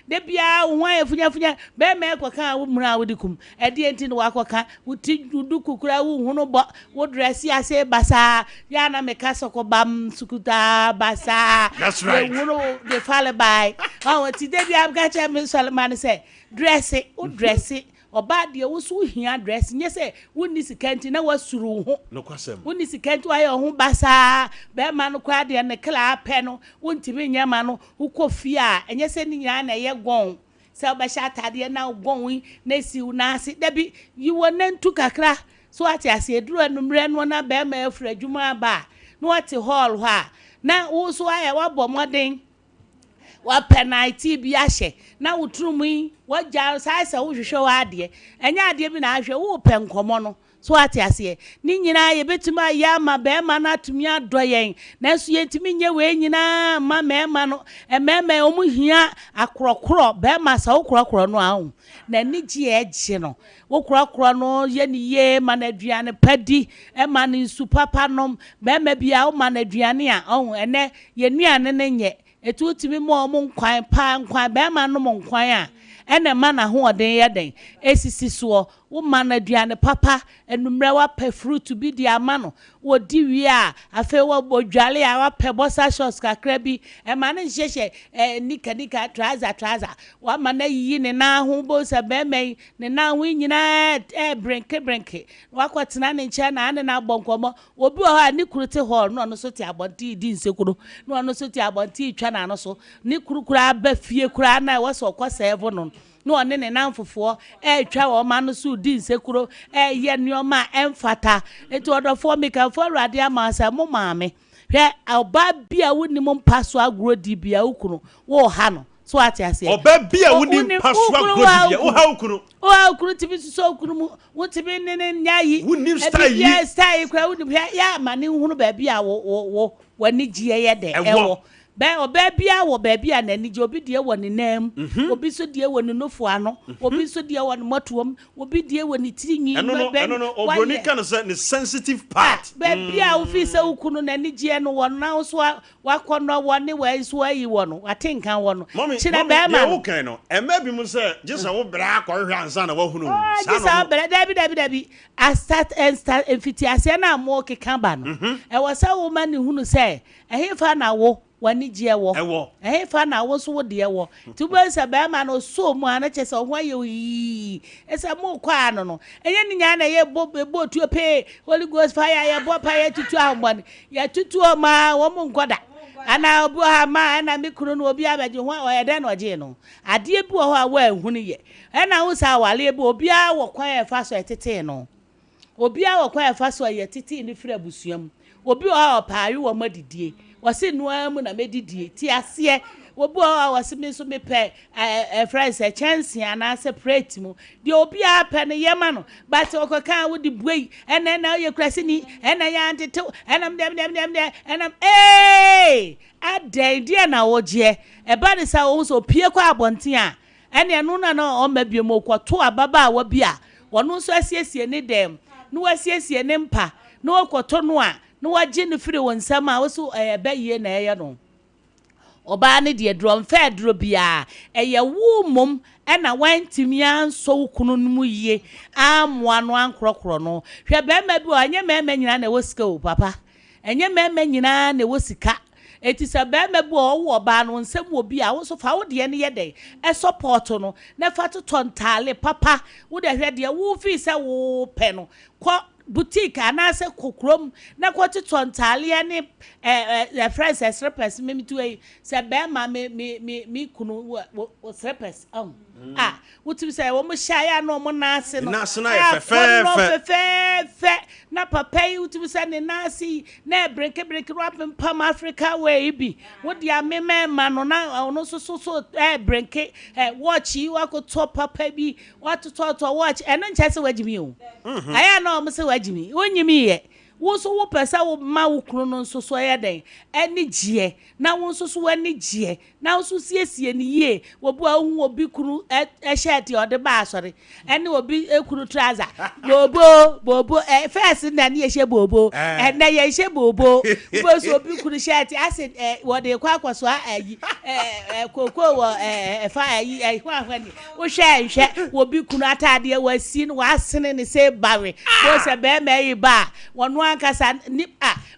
de bia wo aye funya be me kwaka wo mura wo dikum e de enti no wakwaka wuti duku kura wo hunu bo wo dress ya se basa ya na me kaso ko bam sukuta basa wo de fall by oh ti de bia ga che me Solomon say dress oba de wo so hia dress nye se woni sikanti na wasuru ho no kwasem woni sikanti wa ho basa be ma no kwa de ne kla pe no wontimi nyama no ukofia enye se ni nya na ye gon se obasha tade na gon na siu na ase dabi yiwo nantu kakra so ati ase eduru anumre no na be ma afura adwuma ba no ati hall ha na wo so aye wa bomoden wa penalty bi ahye na wotrumu wa ja sai sa wo hwehwe wa ade enya ade bi na ahwe wo penkomo no so ate ase ni nyina ye betuma ya ma be ma na atumi adoyen na so ye ntimi nye we nyina ma mema no mema omu hia akrokro be ma sa okrokro no ahu na ni ji eje no okrokro no ye ni ye ma na aduane padi ma na nsu papa nom mema bia o ma na aduane a ahu ene ye nuane ne nye etu utimi mo omu nkwan pa nkwan be ma no mo nkwan a ene ma na ho oden ye den esisi so wo ma na aduane papa enumre wa pe fruit bi di ama no wo di wi a afa wo bodwale a wa pe bossa shorts kakra bi e ma ne hyehye nika trouser wa ma na yi ne na ho bossa be me ne na ho nyina brenke wa kwatena ne nche na ane na bonkomo obi o ha ni kurute hall no so ti abonti di nsekuru no so ti abonti twa na no so ni kurukura ba fie kura na wo so kwasa evo no no one ne nanfofo twa wo ma no so di nsekuro ye nneoma emfata etu odofo meka fo awrade amasa mo maame hwe oba bia woni mo mpaso agro di bia ukunu wo ha no so ate ase oba bia woni mpaso agro di bia wo ha ukunu tibi so ukunu mu wo tibi ne nyayi woni style ya style kwa woni ya ma ne hunu ba bia wo wani giye ye de ewo be oba bia wo ba bia na ni je obi de wo ne nam obi so de wo ne nofo ano obi so de wo ne motuom obi de wo ne tirinyi be no obroni kan say the sensitive part be bia wo fi se ukunu na ni je no wo na so wa kono wo ne wa so ayi wo no atenkan wo no chira be ma wo kan no e ma bi mu say just wo bra akọhwe ansa na wo hunu sa no just bra dabi I start enfitiase na mo keka ba no e wo sa wo ma ni hunu say ehefa na wo wani je wo fa na wo so wo de wo tu be se be ma no so mu ana che se ho aye yi ese mo kwa no enye ni nya na ye bo tu pe Holy Ghost fire ye bo pa ye tutu ahombo ya tutu o ma wo mu nkoda ana obu ha ma ana mikuru no obi abaje ho o ye den no je no ade bi ho a wa ehunu ye ana wo sa wale bi obi a wo kwa ye fa so etete no obi a wo kwa ye fa so ye tete ni fira busuam obi o ha pa ayi wo madidie wasi nuwa mu na medidie ti ase obi o wasi me so me pe friends a chance ana separate mu de obi a pe ne yema no but okokan wo di buei ena na ye krasi ni ena ya antete enam dem enam adai dia na woje e ba de sa wo so pie kwa abonten a ene no na no o mabie mo kwoto ababa wa bia wono so asiesie ne dem no wasiesie ne mpa no okoto no a no waje ne firi won sama wo so bayie na eye no oba ne de drum fa dro bia eye wu mom na wantimi anso kunu mu yie amwa no ankrokro no hwe be ma bi onye mema nyina na wosika o papa enye mema nyina na wosika etisa be ma bi wo ba no nsem obi a wo so fa wo de ne ye den support no na fa to tontale papa wo de hwe de wo fi se wo pe no ko boutique anase kokrom na kwoti tontale ne friends strippers me to se be ma me kunu wo strippers wuti say wo mo shaya no mo nase no na fe na papa yi wuti say ne nase na break rap pam Africa way bi wo dia me ma no na ono so break watch yi wa ko to papa bi what to watch eno nche se wagimi o aya na o mo se wagimi wonyimi ye wo so wo pesa wo ma wo kunu no so ye den eni gie na wo so wani gie na wo so siesie ni ye wo bu ahu obi kunu shirt o de ba asore eni obi ekunu trouser bobo first na ni ye she bobo na ye she bobo wo so obi kunu shirt acid wo de kwa kwaso ayi koko wo fa ayi kwa ni wo hwe wo bi kunu atade wo asi no wa sene ne se bare wo se be ma yi ba wono kasa ni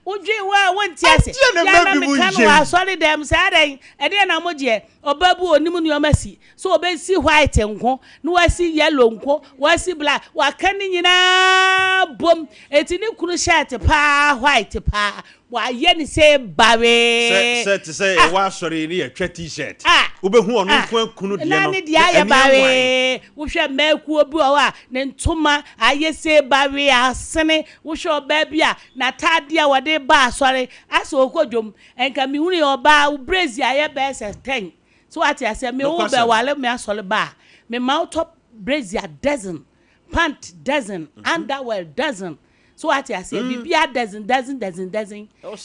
udwe wa wonti ase ya na me kan wa sorry dem say den e de na moje obabu onim ni omasi so obesi white nko no wasi yellow nko wasi black wa kan nyina bom etini kunu shirt pa white pa wa ye ni say bare say wa sorry ni atwa t-shirt obehu onu nko kunu de no na ni dia ye bare wo hwe maku obi o wa ne ntoma aye say bare asene wo hwe oba bia na tade a wode ba asore aso okodwom enka mi huni oba u brazi aye be se 10 so ati ase me wo be wale me asole ba me mouth top brazi a dozen pant dozen, underwear dozen. So what I say, bibia dozen.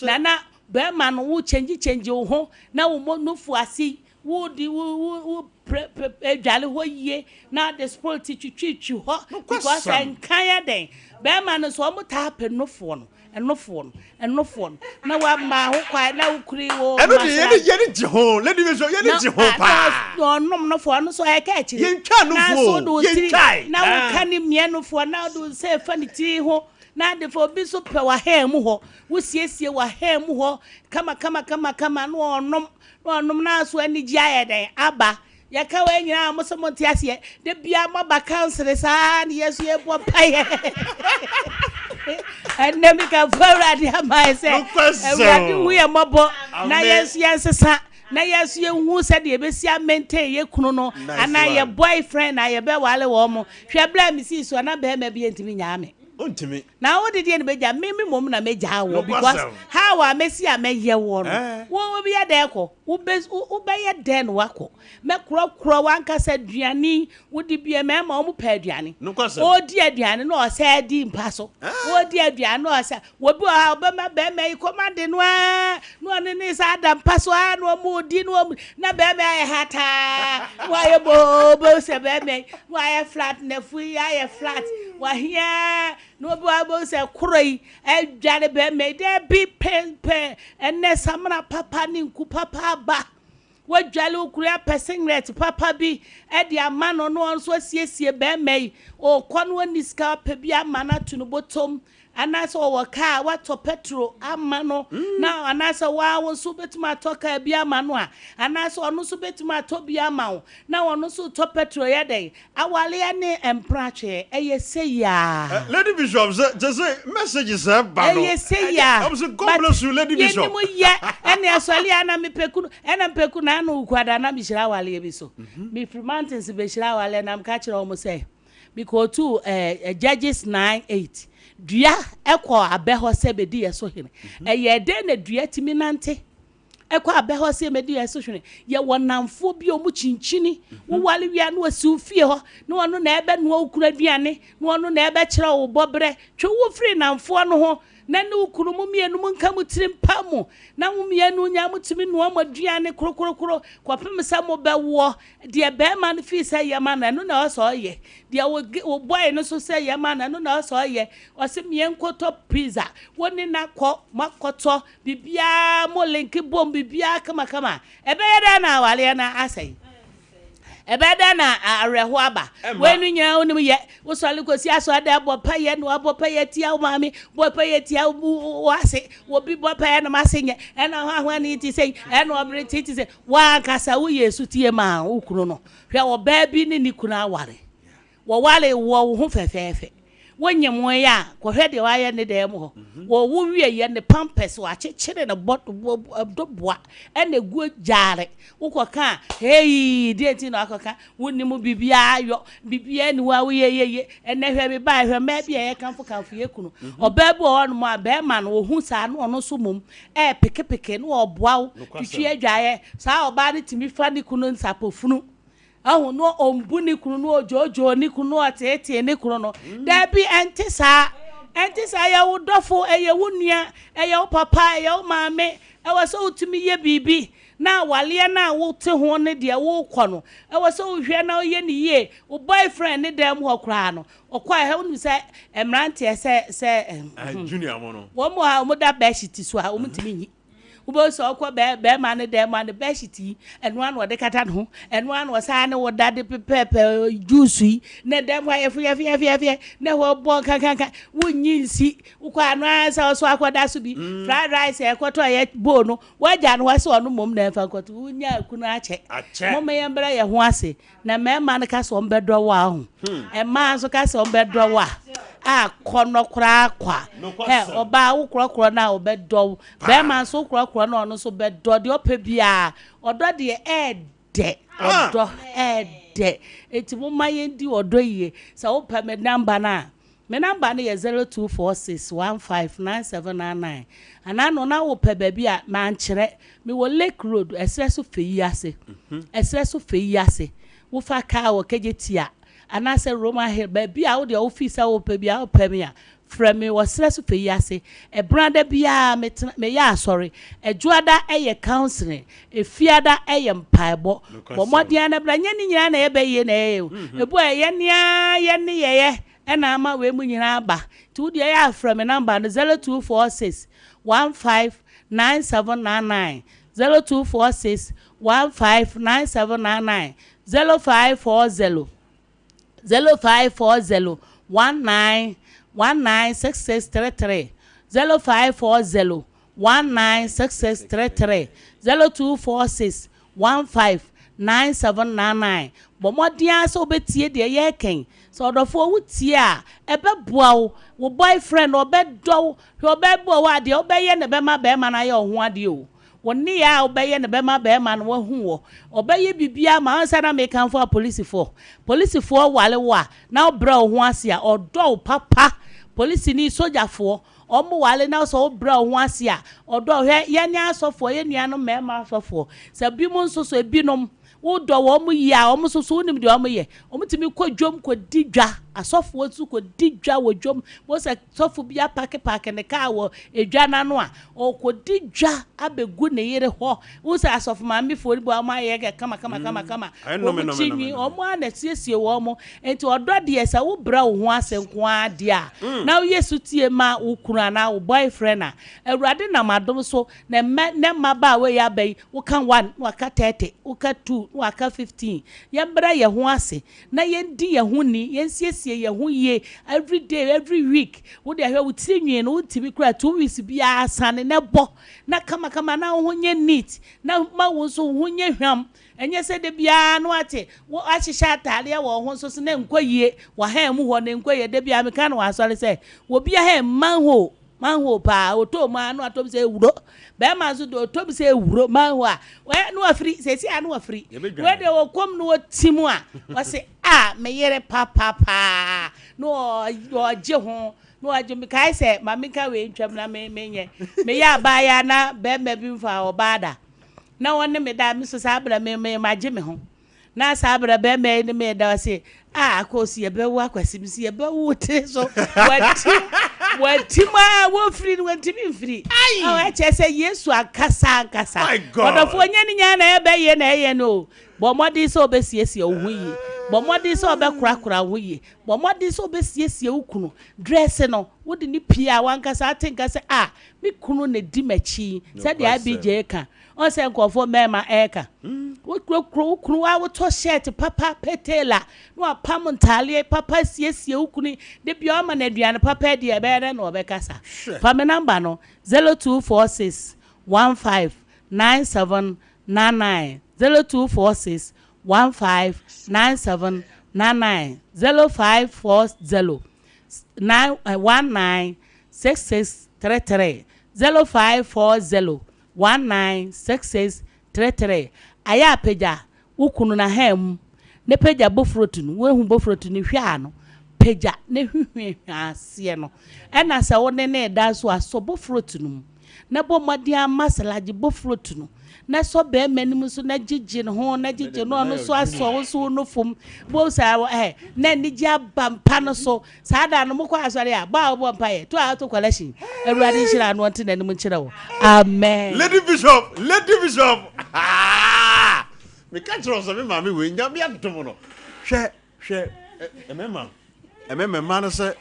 Nana, Berman who change your home. Now, no for I see. Would jolly what ye now the spoil teach you hot because I'm kaya day. Berman is one more tap and no phone. Now I'm my quiet now creo. Let me show you. No phone, so I catch it. You can't now can him for now do say funny tea ho. Now the for be so power hair muho. We see wa hair muho. Come no na so ani giant aba ya ka we nyina mo so monti ase de bia mo ba counsel sa na yesu e bo paye and dem ka forward ya mai se e wu ye mobo na yesu yensesa na yesu ye hu se de be sia maintain ye kunu no ana ye boyfriend na ye be wale wo mo hwe bla mi si so na be ma bi entimi nyaame Untimi. Now what did you meja? Mimi mom na meja wo because how I mesi a me ye wo no. Wo be ya de ko. Wo be ye den wako. Me kro wan kasa duani wo di bia me ma omu pa aduane. O di aduane no o se di mpaso. O di aduane no o se wo bi ha be ma be me command no ne sa da mpaso no mu di no na be me ye hata. Wa ye bo se be me. Wa ye flat na fu ya flat. Wa here no Bible say kuroi e dware be me de bi pen enne samana papa ni nku papa ba wa dwale okura person ret papa bi e de amano no so asiesie be me o kwano niska pa bi amana tunu botom anasa wo car wato petrol amano na anasa wa wo so betima toka bi amano a anasa ono so betima to bi amawo na ono so to petrol ye den awale ne emprache eye seya Lady Bishop just messages have bano eye seya I was God bless you Lady Bishop yenimu ye ene aswale ana mepeku na no ukwada na bishira wale bi so me free mountains bishira wale na mka kire omo say because to Judges 9:8 dua ekọ abeho se bedi yeso hene eye de na dua timi nante ekọ abeho se bedi yeso hene ye wonamfo bi omu chinchini wo wale wia no asi ufie ho na wono na ebe no okura duane na wono na ebe kire wo bobre twe wo free namfo no ho na ne ukuru mu mienu mu nka mu tirim pamu na mu mienu nya mu timi no amaduane krokrokro kwapem sa mo bewo de be man fi say yama na no na so ye de wo boy no so say yama na no na so ye o se mien koto pizza woni na ko makoto bibia mo linki bom bibia kama ebe yeda na wale na asai ebeda na areho aba wenu nya onim ye wo sole kosi aso ada bo paye no abo paye tia mami bo paye tia wase wo bi bo paye na masenye ena ho ani ti sei ena obre ti sei wa kasa wo yesu tie ma ukuru no hwe wo ba bi ni nikuna aware wo wale wo ho fefefe wonyem wo ya ko hwe de wa ye ne de mo wo wo wie ye ne pampers wa chechire ne do boa ene gu jare ukoka hey de ti no akoka wonimu bibia yo bibia ni wa wo ye ene hwe bi ba hwe ma bia ye kanfo ye kunu obabu onu ma be ma no hu sa no ono so mum peke no oboa wo twi adwaye sa oba ne timi fa ni kunu nsapofunu ahu no ombu ni kunu no ojojo ni kunu atete ni kunu no da bi entisa ya wo dofo eye wo nua eye wo papa eye wo maame e wo so utumi ye bibi na wale na wo te ho ne de wo kɔ no e wo so hwɛ na ye ni ye wo boyfriend ne dem ho kra no okwa he unu se emrante se junior mo no wo mo ha mo da be shiti so ha wo mutimi nyi ubo so okwa be ma ne dem ma ne be shiti enu an wo de kata no enu an wo sa ne wo da de pepe juice ne dem wa ye ne wo bo kankan wo nyinsi ukwa anu asa so akwada so bi fried rice e kwoto ye bo no waja no wase onu mom na fa kwoto unya akunu ache mom ye mbra ye ho ase na me ma ne ka so mbedo wa ho e ma so ka so mbedo wa kono kra kwa oba wo krokro na obedo be ma so krokro na ono so bedo de opebia odo de ede odo ede eti mo maye ndi odo ye sa wo pa me number na ye 0246159799 ana no na wo pa ba bia ma nkyere me wo Lake Road esreso feyi ase wo fa ka wo kejetia anase Roman Hill baby a wo de officer wo pe bia wo pe me a frɛ me wɔ stress fe yase e branda bia me ya sorry e juada eye counseling e fiada eye mpaebo bo modia na bra nya ni nyina na ye be ye na ye e bo ye nia ye ni ye e na ama we mu nyina ba ti wo de ya frɛ me number no 0246 159799 0246 159799 0540 196633 0540 196633 0246 159799 bomodia so betie de ye ken so odofo wutie a ebeboa wo boyfriend obedo obebo wa de obeye ne be ma be ma na ye ho ade o woni ya obeye ne be ma be ma no hu wo obeye bibia ma ansa na make am for police for wale wa na obra ho ase a odo papa police ni soldier for omo wale na so obra ho ase a odo he ye ni asofo ye nua no mema asofo se bi mu nso so ebinom wo do wo mu yi a omo so so unim de omo ye omo timi ko dwom ko digwa asofo tu ko digwa wo dwom wo se sofo bia park ne ka wo edwa na no a o ko digwa abegu ne yere ho wo se asofo ma me fori bo ama ye ke kama chinwi omo ana siesie wo omo enti odo de esa wo bra wo ho asenko ade a na wo yesu tie ma wo kunu na wo boyfriend a awurade na madom so ne ma ba we ya bai wo kan 1 wo ka 30 wo ka 2 waka 15 yembra ye ho ase na yendi ye ho ni yensiesie ye ho ye every day every week wo de hwe wo tinwi no wo tibi kra 2 weeks bia asane ne bo na kama na ho nye neat na ma wo so ho nye hwam enye se de bia no ate wo ahyehya atare wo ho so se na nkwaye wa ha mu ho na nkwaye de bia me kan wa asore se wo bia ha manho pa oto ma no atom se wuro be ma so do otom se wuro manho a we no afri se si anu afri we de wo kom no timu a wo se me yere pa no je ho no aje mi kai se ma mi ka we ntwam na me ya ba ya na be ma bi mfa obada na wonne me da mi so sabra me maje me ho na sabra be me me da se akosi ebe wo akwasi mi si ebe wo te so wati ma wo free wati mi free awa che se Yesu akasa odofo nya ni nya na ebe ye na ye no bo modi so obesiesie wo hu yi bo modi so obekura wo yi bo modi so obesiesie wo kunu dress no wo de ni pia wankasa atenka se mi kunu ne di machi se de abije ka on se nkofo mema eka wo kunu wa wo to shirt papa petela no apam ntale papa siesie wo kunu de bia o ma na aduane papa de ebe na obekasa pa me number no 0246 159799 0246 159799 0540 196633 0540 196633 aya peja ukunu na hem ne peja bofrotunu we hu bofrotunu hwa no peja ne hwehwe ase no ena se wo ne da so aso bofrotunu na bo made amasalaje bofrotunu na so be manim so na gigi ho na gigi no so aso so no fom bo sa na ni gi abampa no so sa da no mko asore a ba bo mpa ye to auto collection awurade hira no nti na nim nkire wo amen lady bishop me catch us me mama we nya me adom no hwe emema man say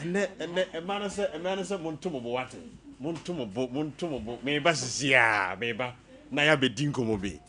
ene emana say montomo bo wate montomo me ba sisia me ba na ya be dinkomo be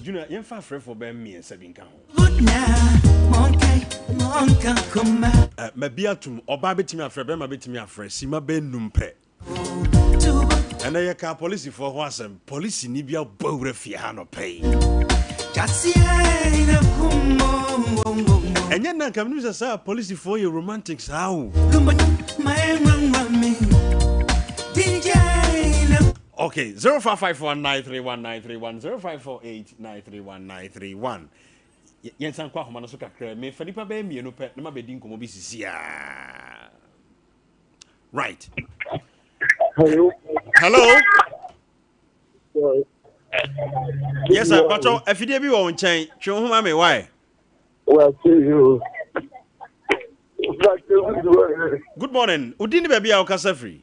Junior, you're far for me and Sabin Cow. Mabiatum, or Babbitim afraid, Babbitim afraid, Sima Ben Numpe. And I can't police for Wasam, police in Nibia Borefiano pay. And yet, now come news as a policy for your romantics. How? Okay, 0551931931 0548931931. Yensan kwa homa no so kakra me fanipa ba mienu pe na ma bedi nkomo bi sisia. Right. Hello. Yes, sir. Pacho, afidie bi wo nchen, twe ho ma me why? Well, see you. Good morning. Udini baby a okasa free.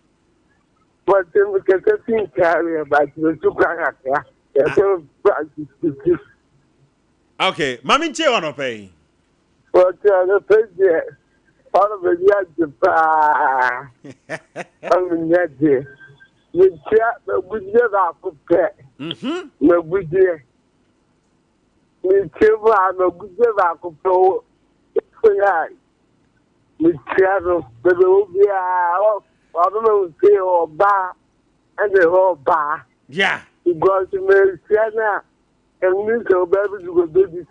But we can see carry about the Tukaka. Okay, Mammy Che on pay. But the president, all of the Japan. You chat, but we never prepare. No, we did. We came out, no, we never control. We chat, but we'll be out. I don't know say or bar and the whole bar. Yeah. Because you may say now and Mr. Baby to go do this.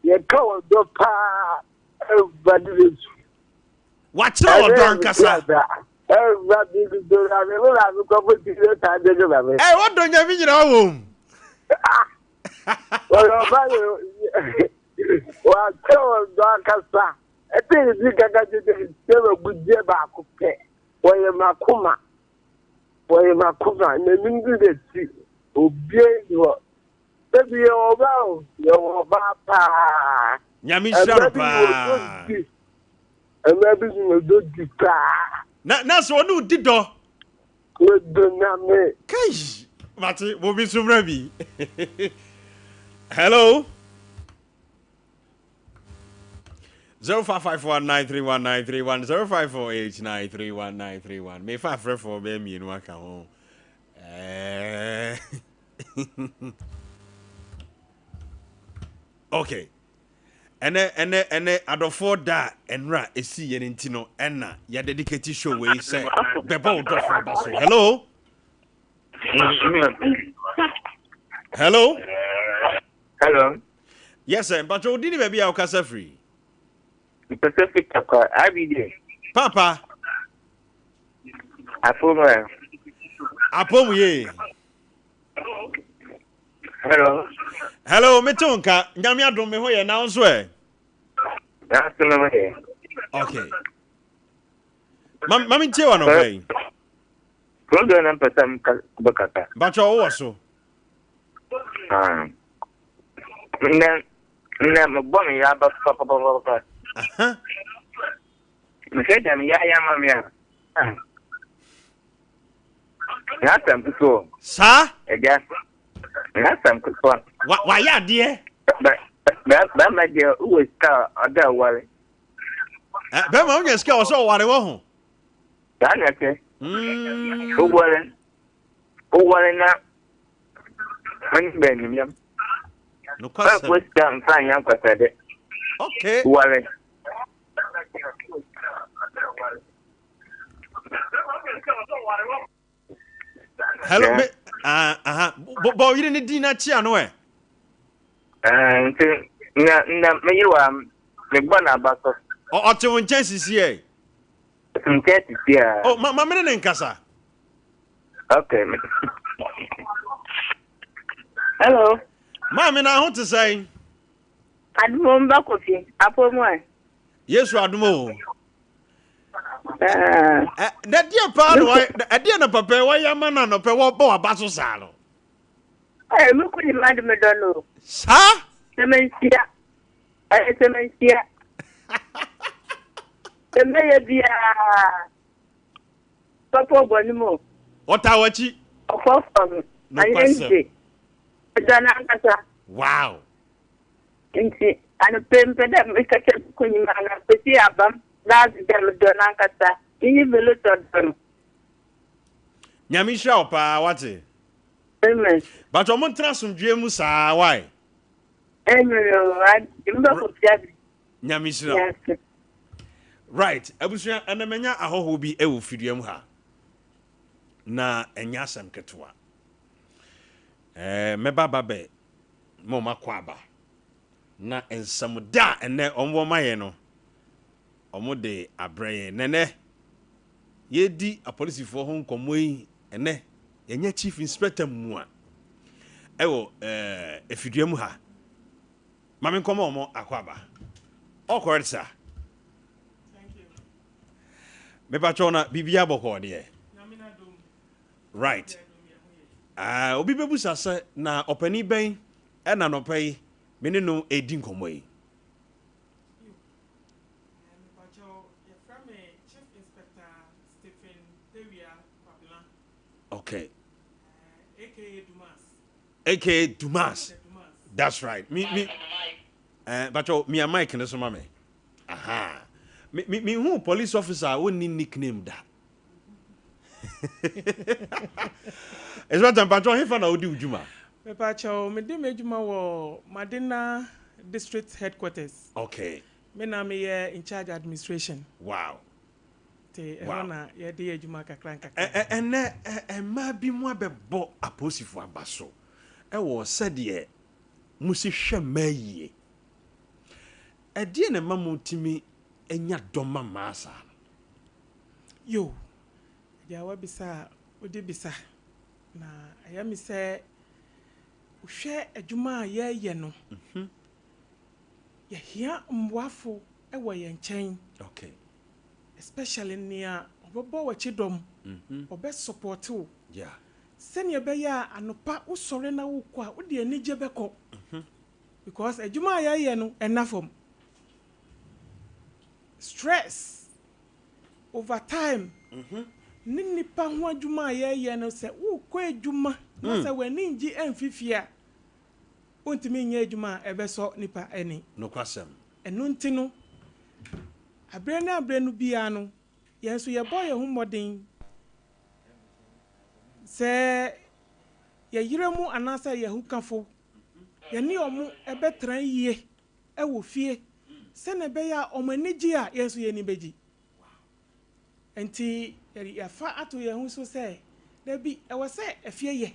You call the pa everybody is. What's all done, Cassa? Everybody is doing a little couple of years. Hey, what don't you mean, home? Well, tell Don Cassa. I think you can get it. Never good day back. Why am I kuma? Why am I kuma? And then you did it. Obey you. Baby, you're about. You're about. Yami Sharpa. And maybe you will do this. That's what you did. We do not make. Kish. Mati, will be some Rabbi. Hello. 0551931931 0548931931. May five for me in work home. Okay. And adofo da enra esi ye ntino enna ya dedicated show we say bebo do for baso. Hello. Hello. Hello. Yes sir, but you didn't baby our casa free. Pacific every day. Papa. Apomu ye. Hello. Hello, metonka. Nyame adom me ho ye now so e. That's the way. Okay. Mami tie wa no pay. Program na person bakata. Ba cho wo so. Na mbona ya ba papa. Aha. Mseda mi ya mama ya. Ya tampo. Sa? Eja. Ya tampo. Wa ya de? Ba ma de o ska ada wale. Ba ma onye ska o so ware wo ho. Da na ke. O wale na. Ani be ni yam. No kwasa. Ba ska mfa yan kwasa de. Okay. Wale. Hello, me. Bo you didn't dinner chia no eh. Na me yiwa me gbona abaso. O te won chances here. Chances here. Oh, ma me ne nkasa. Okay. Hello. Ma me na ho te say. Adumo mba kofi. Apo mo e. Yesu adumo. Da dia pa no dia na papa wa ya mana no pe wo ba abaso sa no. Me ko ni mad me don no. Sa? Sementia. Sementia. Sementia bia. Papa bonimo. Otawachi. Ofofo. Ayente. Dana nkasa. Wow. Nti ana pempe da me kake kunyi mana pesi abam last dem dona nkasa. Ini velo to don. Nyami sha opa wate. Amen. But on Montrasum James, why? Amen. You know what Nyamisra. Right. Abusia and the menya aho will be a fidium ha. Na enyasam ketua. Meba babe. Moma kwaba. Na ensamuda ene omwo maye no. Omo de abreye nene. Yedi a police for home komoi ene. Yenye chief inspector mua. Ewo efidium ha. Mami komo omo akwaba. All correct, sir. Thank you. Me pachona bibia boko de. Right. Obi bebusa se na opani ben e na no pay me ne no edi nkomo yi. Chief Inspector Stephen Devia Pablan. Okay. AKA Dumas. AKA Dumas. That's right. Me but me and Mike in the mame. Aha. Me who police officer won't need nickname that. It's what I'm patron here for now do Juma. Me pacho me de Juma wo Madina district headquarters. Okay. Me na me in charge administration. Wow. Te na ye de Juma kakran kakran. Ma bi mo abebo aposifo abaso. E wo said ye musi hwe maye. Edi na mamu timi enya doma masa. Yo. Ya wa bisa odi bisa. Na aya mi se uhwe adwuma ye no. Ya hia mwafo e wo ye nchen. Okay. Especially near obobo wachidom. Obe support o. Yeah. Senya be ya anopa usore na wo kwa wo de anije beko. Because adwuma ye no enafom. Stress over time nipa ho adwuma ye no se wo kɔ adwuma na se wani ngi amfifia ontimi nya adwuma ebeso nipa eni no kwasem eno ntino abre no bia no ye so ye boy ye hu modern se ye yiremu anasa ye hu kafo ye ni omu ebetran yie e wo fie se ne be ya omanigi a yeso ye ni beji enti ya fa ato ye hu so se da bi e wo se afie ye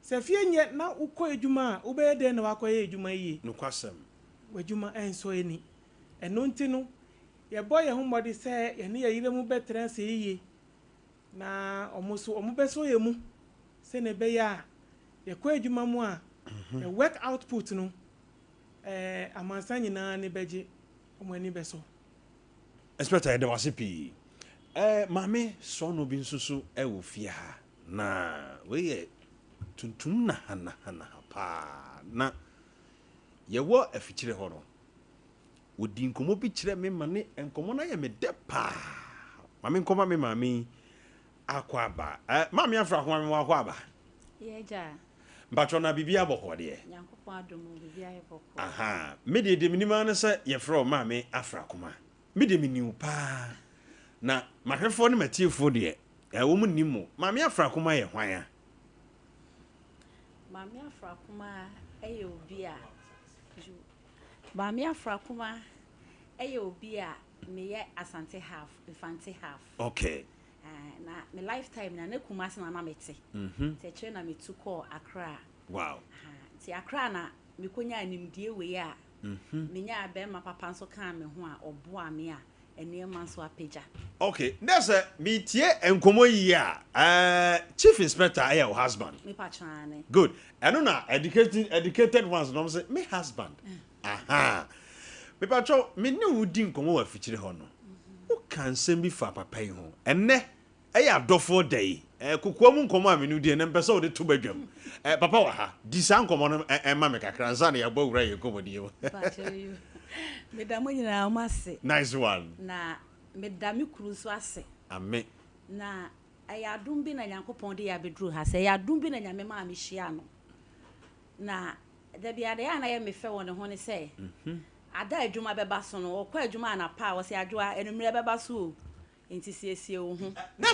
se afie nye na ukọ edwuma a ube de na wakoye edwuma yi no kwasem wadwuma enso eni eno nti no ye boy ye hu modi se ye ne ye yire mu betran se yi na omo beso ye mu se ne be ya ye kọ edwuma mu a the work output no amansa nyina ne beji omani beso expect de wasipi mame so no bi nsusu e wo fia na we ye tuntum na hana pa na ye wo afikyire ho no wodi nkomo bi kyire me mane enkomo na ye me de pa mame nkoma me mame akwaba mame afra ho mame akwaba ye ja mbatro na bibia bokọ de yankopon adomo bibia ye bokọ aha me de minima na se ye fro mame afra koma me de miniu pa na mahwefo ne matiefo de wo mu nimo mame afra koma ye hwan a mame afra koma eye obi a mame afra koma eye obi a me ye asante half infante half okay na me lifetime na ne kumase na mete te chere na me to call Accra wow ti Accra na me konya animdie we a me nya be ma papa nso kan me ho a obo a me a ene ma nso apeja okay that's me tie enkomo yi a chief inspector your husband me pachane good eno na educated ones no say me husband aha me pacho me ne wudi nkomo wa fikyire ho no o kan sem bi fa papa yi ho enne eya adofo dai kokua mu nkomo a me nu die ne mpese o de to badwam papa wa ha di san nkomo no ma me kakra nsa na ya bawura ye komodie wo pacho you me da mo nyina o ase nice one na me da me kruso ase amen na aya dum bi na Nyankopon de ya bedru ha se ya dum bi na nyame ma me hia no na da bia da ya na ye me fe won ho ne se ada adwuma beba so no okwa adwuma na pa wo se adwoa enumre beba so enti siesie wo ho na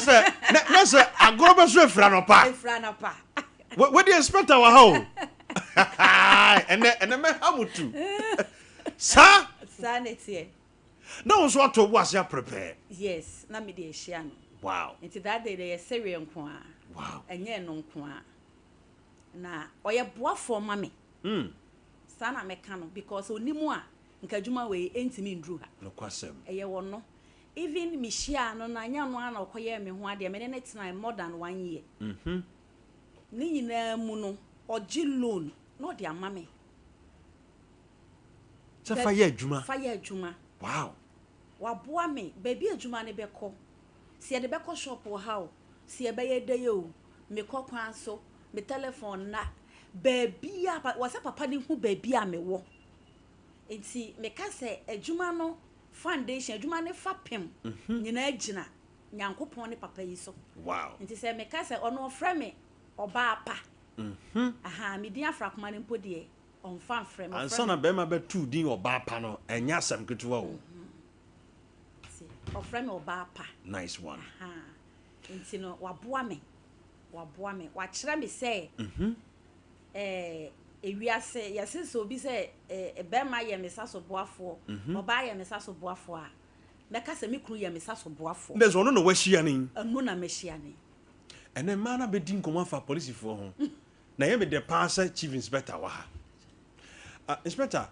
se agoro be so efra no pa What do you expect our home? And then Hamutu. Sir? Sanity. No one's what to was ya prepare. Yes, na me de share no. Wow. Into that day they serious nko a. Wow. Enye no nko a. Na oye boa for mama. Sana meka no because onimu a nka dwuma we entimi ndru ha. No kwasem. Eye wo no. Even me share no na anya no ana okoye me ho ade me ne tena more than 1 year. Ni nyina mu no oji loan no de amame. So fire adwuma. Fire adwuma. Wow. Waboa me baby adwuma ne beko. Si e de beko shop wo ha o. Si e be ye de yo. Me kokwan so, me telephone na baby a wasa papa ni hu baby a me wo. Enti me ka se adwuma no foundation adwuma ne fa pem. Nyina agina nyankopon ne papa yi so. Wow. Enti se me ka se ono frɛ me oba apa. Aha, me din afra kuma ne mpodie. On fan frame. And son of Bema be 2 din oba pa no enya sam ketewa o. Or frame oba pa. Nice one. Aha. Enti no waboa me. Wa kyerɛ me sɛ ewiase yɛse so bi sɛ bɛma yɛ me saso boafo oba yɛ me saso boafo a mɛka sɛ me kunu yɛ me saso boafo There's one no wahia ni anu na mɛhia ni ɛnɛ ma na bɛdi nkɔmɔ fa police fo ho na yɛ me de paasa chief inspector wa ha inspector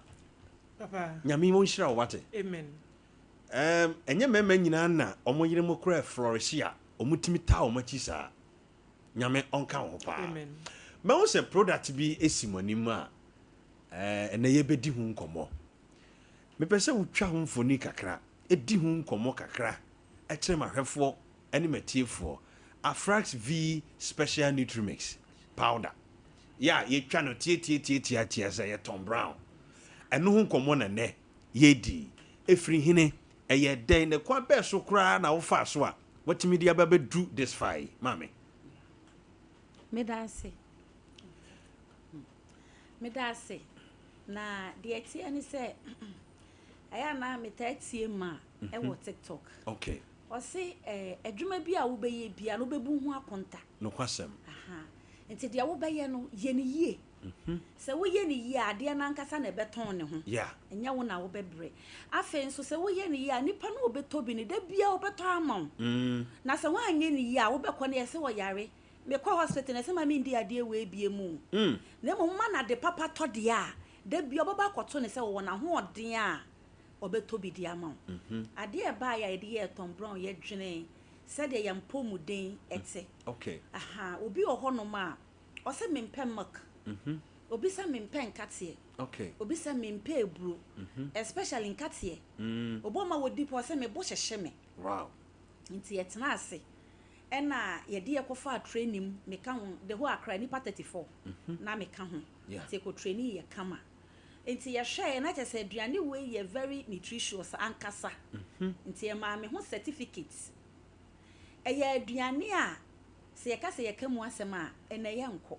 papa nyame mo nhyira wo wate amen ɛnyɛ mɛma nyina na ɔmo yere mo kora flourish a ɔmo timi ta ɔmo akyi saa nyame onka ho pa amen ma wo se product bi esimoni mu a ɛnɛ yɛ bɛdi ho nkɔmɔ mepɛ sɛ wotwa ho mfoni kakra edi ho nkɔmɔ kakra ɛkyerɛ mahwɛfoɔ ɛne matiefoɔ Afrax V special nutrimix powder ya yɛtwa no tie sɛ yɛ Tom Brown ɛno ho nkɔmɔ na nɛ yɛdi efiri hene ɛyɛ dɛn ne kwa bɛ so kra na wo fa so a watimi dia ba bɛdu this fire mame medase na de tie ani sɛ aya na metatie ma ɛwɔ TikTok okay o se adwuma bi a wo bɛyɛ bia no bɛbu ho akonta no kwasɛm aha enti de wo bɛyɛ no yɛ ne yie sɛ wo yɛ ne yie ade na nkasa na ɛbɛtɔn ne ho yeah ɛnya wo na wo bɛbrɛ afei nso sɛ wo yɛ ne yie a nipa no wo bɛtɔ bi ne da bia wo bɛtɔ ama wo na sɛ wo anyɛ ne yie a wo bɛkɔ ne yɛ sɛ wo yare me kɔ hospital na sɛ ma me ndi ade we bie mu na mo ma na de papa tɔ de a da bia baba kɔto ne sɛ wo na ho ɔden a obeto bi di ama ade e ba ya de ye Tom Brown ye dwene said de ye mpomuden ete okay aha obi ohono ma o se mempe milk obi se mempe nkate okay obi se mempe ebru especially nkate obo ma wodi po se me bo hyehye me wow nti ye tena ase ena ye de ye kofa training me ka ho the whole Accra ni 34 na me ka ho te ko training ye kama nti ye hwe na kyese aduane we ye very nutritious ankasa nti ye ma me ho certificate ye aduane a se ye ka se ye kamu asem a ena ye nko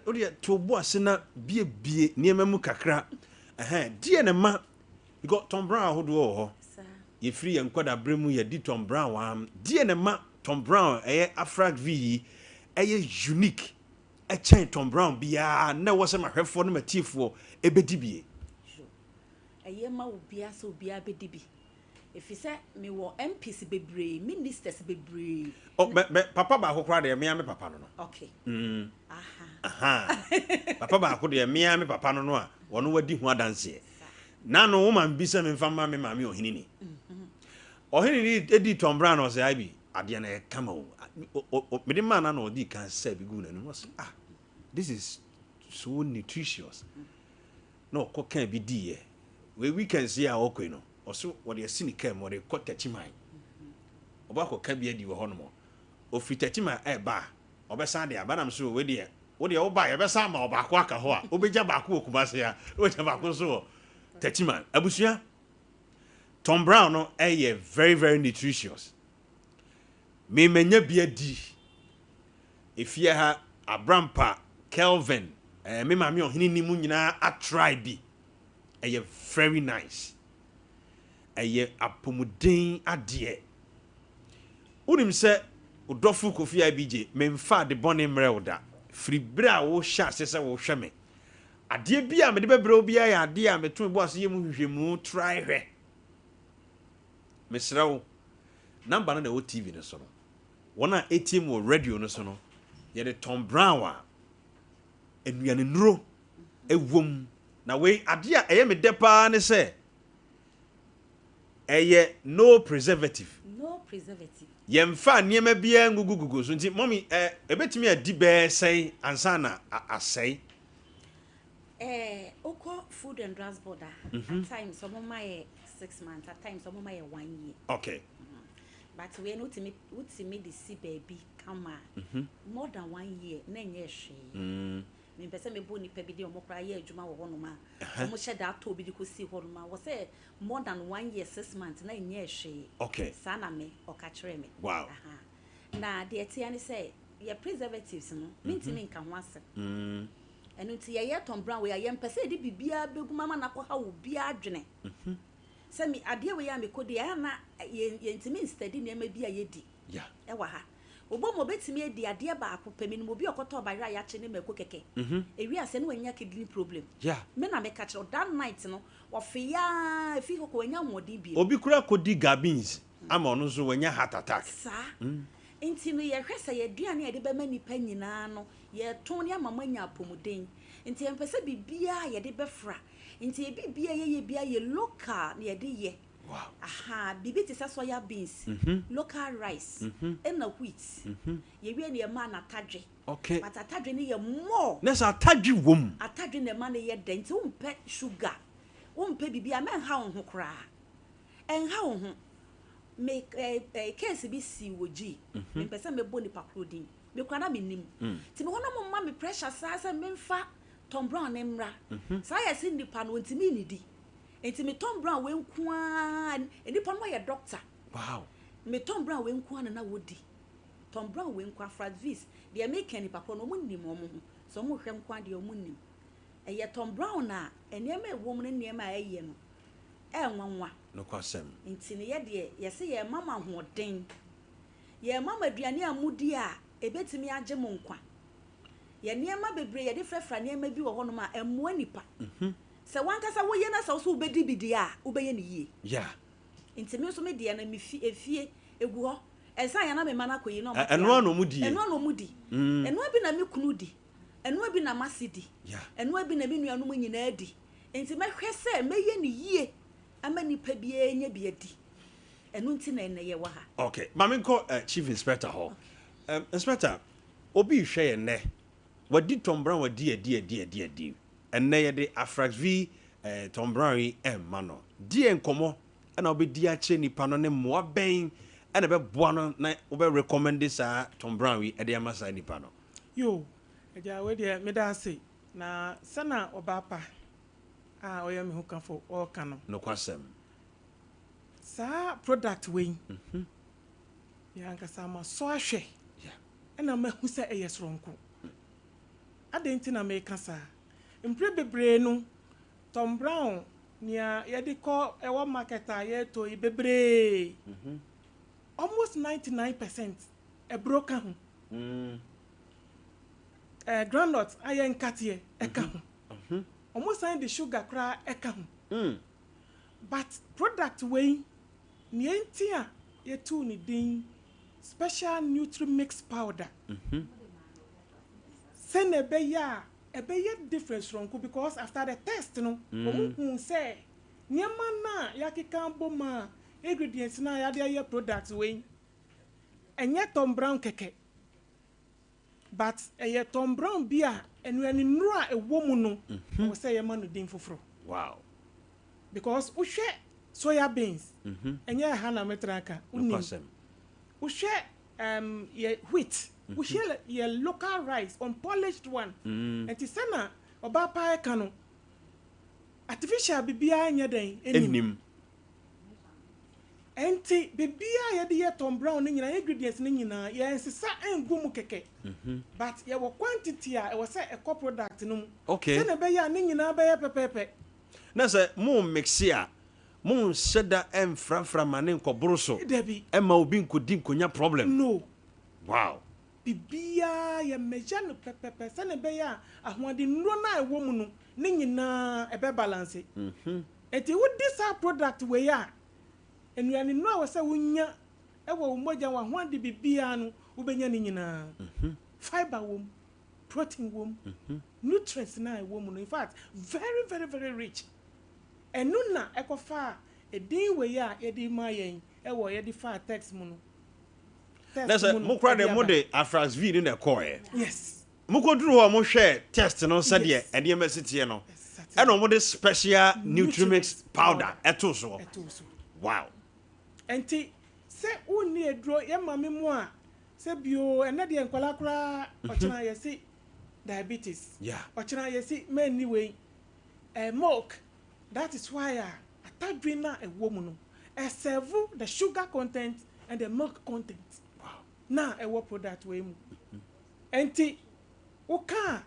ode to bo ase na bie niema mu kakra die ne ma because Tom Brown hodo ho ye free ye nkoda bremu ye di Tom Brown wa die ne ma Tom Brown Afrax V unique chain Tom Brown bia na wo se mahwefo no matifo ebedi bie ma obia so obia bedi bi efise me wo MPs bebre ministers bebre papa ba akokra de me papa no okay aha papa ba akokra de me papa no a wono wadi hu adanse na no wo man bi se me mfa me ma me ohini ni ohini ni edi Tom Brown o se ibi ade na kama o me de man na odi kan say bi gu na no was this is so nutritious no ko kan bi di ye we can see our okwe no also what they see kem what they cut tachiman oba ko ka bi adi wo hono mo o fi tachiman ba obesan de abanam so we de wo ba ye besa ma oba ko aka ho a obeja ba ko okumase a obeja ba ko so tachiman abusua Tom Brown no very very nutritious me menya bi adi efia ha abrampa Kelvin me mami ohini ni mu nyina a try bi very nice apomuden ade unim se udofu Kofi IBJ memfa de bone mrewda free bra wo sha se wo hwe me ade bia me de bebre obi ya ade a meto bo ase yemu hwehwemu try hwe mesra wo number na wo TV no so no wona ATM wo radio no so no ye de Tom Brown wa enuane nuro ewom na we ade a eye me depa ne se eye no preservative yemfa niema bia ngugugugu so nti mommy ebetimi adi be sei ansa na asei oko food and drugs border at times some of my 6 months at times some of my 1 year okay but we no ultimate the see baby come more than 1 year na nye hwe me pese me bo ni pa bi de omokra ye adwuma wo hono ma omo hye da to bi de ko si hono ma wo say more than 1 year 6 months na nye hwe okay sana me o ka kire me wow na de etia ni say ye preservatives no mintimi nka ho ase enu ti ye Tom Brown we ye mpese de bibia begu mama na kwa ha wo bia adwene se mi ade we ya me kodi ya na ye ntimi study ne ma bia ye di yeah e wa ha obomo betimi edi ade ba akopɛ me no obi okoto ba ya kye ne mako keke ewi ase no wanya kidney problem yeah me na me ka kye that night no ofia efi ko wanya hodin bi obi kura kodi gabins ama ono so wanya heart attack sa nti no ye hwese ye duane ye de be mani pa nyina no ye ton ne amama nya apomuden nti empese bibia ye de be fra nti bibia ye bia ye local ye de ye wow aha bibi ti soya beans local rice and wheat ye wi ne ma na tadwe okay but atadwe ne ye more na sa tadwe wom atadwe ne ma ne ye den nti umpe sugar umpe bibia men ha wo ho kra en ha wo ho me case bi si woji me pese me boni pakrodin me kwa na me nim ti me hono mo ma me pressure sa me mfa Tom Brown ne mra sa ya si nipa no ntimi ni di enti me Tom Brown we nkoa nipa no ye doctor wow me Tom Brown we nkoa na wodi Tom Brown we nkoa Fradvis de make nipa ko no mo nim o mo so mo hwɛ nkoa de o mo nim eye Tom Brown na enema ewo mo ne enema aye no enwanwa no kwasem nti ne ye de ye se ye mama hoden ye mama aduane amudi a ebetimi age mo nkwa ye niema bebre ye de frefra niema bi wo hono ma emmoa nipa se wankasa wo ye na sa so ubedi bidi a ubeye ne yie yeah nti me so me de na me efie egu ho ensa ya na me mana koyi no eno no mudi eno bi na me kunu di eno bi na masidi yeah eno bi na me nuanu mu nyina adi nti me hwese me ye ne yie ama nipa bi enya bi adi eno nti na ene ye wa ha okay mama nko chief inspector ho inspector obi hwe ye ne wadi Tom Brown wadi adi enne ye de Afrax V Tom Brown mano die enkomo na obedi a kire nipa no ne moa ben na be boa no na obe recommend sa Tom Brown e de amasa nipa no yo eja we de me da say na sana obapa oya me huka fo o kanu no kwasem sa product we ya nka sama so ahwe yeah na mahu se eyesronko adenti na me kasa mpre bebre no Tom Brown nia yedi ko ewo marketer ye to bebre almost 99% e broken ho groundnut ayen katie e ka ho almost the sugar kra e ka ho but product we ni entia ye to ni din special nutri mix powder send a be difference from because after the test no omu say nyama na yakika boma ingredients na ya dey products we enye Tom Brown keke but eye Tom Brown bia enu ani nura ewo mu no we say yema no din foforo wow because uhwe soya beans enye ha na metraka unim uhwe ye wheat we share your local rice unpolished one and ti sana oba pa eka no artificial bibia anya den enim enti bibia ye de Tom Brown ni nyina ingredients ni nyina ye ensesa engu mu keke but ye wo quantity a e wo say eco product no okay sana be ya ni nyina be ye pepepe na say mo mixia mo sheda emfrafra mane nkoboro so debi ema obi nkodi nkonya problem no wow bibia ye meja no pepepe se ne be ya ahwade nro na ewo mu no ne nyina ebe balance enti wo this product we ya enuane no a wo se wonya ewo wo moja wa ahwade bibia no wo benya ne nyina fiber wom protein wom nutrients na ewo mu no in fact very very very rich enu na ekofa edin we ya edi ma yen ewo ye di fa text mu no that's a mukra de mode afras v in the core yes mukoduru ho mo hwe test no said ye ede emesity no e no mo de special nutrimix powder eto so wow enti se uni edro ye mame mu a se bio ene de enkwala kura ochina ye si diabetes ochina ye si many way milk that is why atadwe na ewo mu no serve the sugar content and the milk content na ewo product we mu enti uka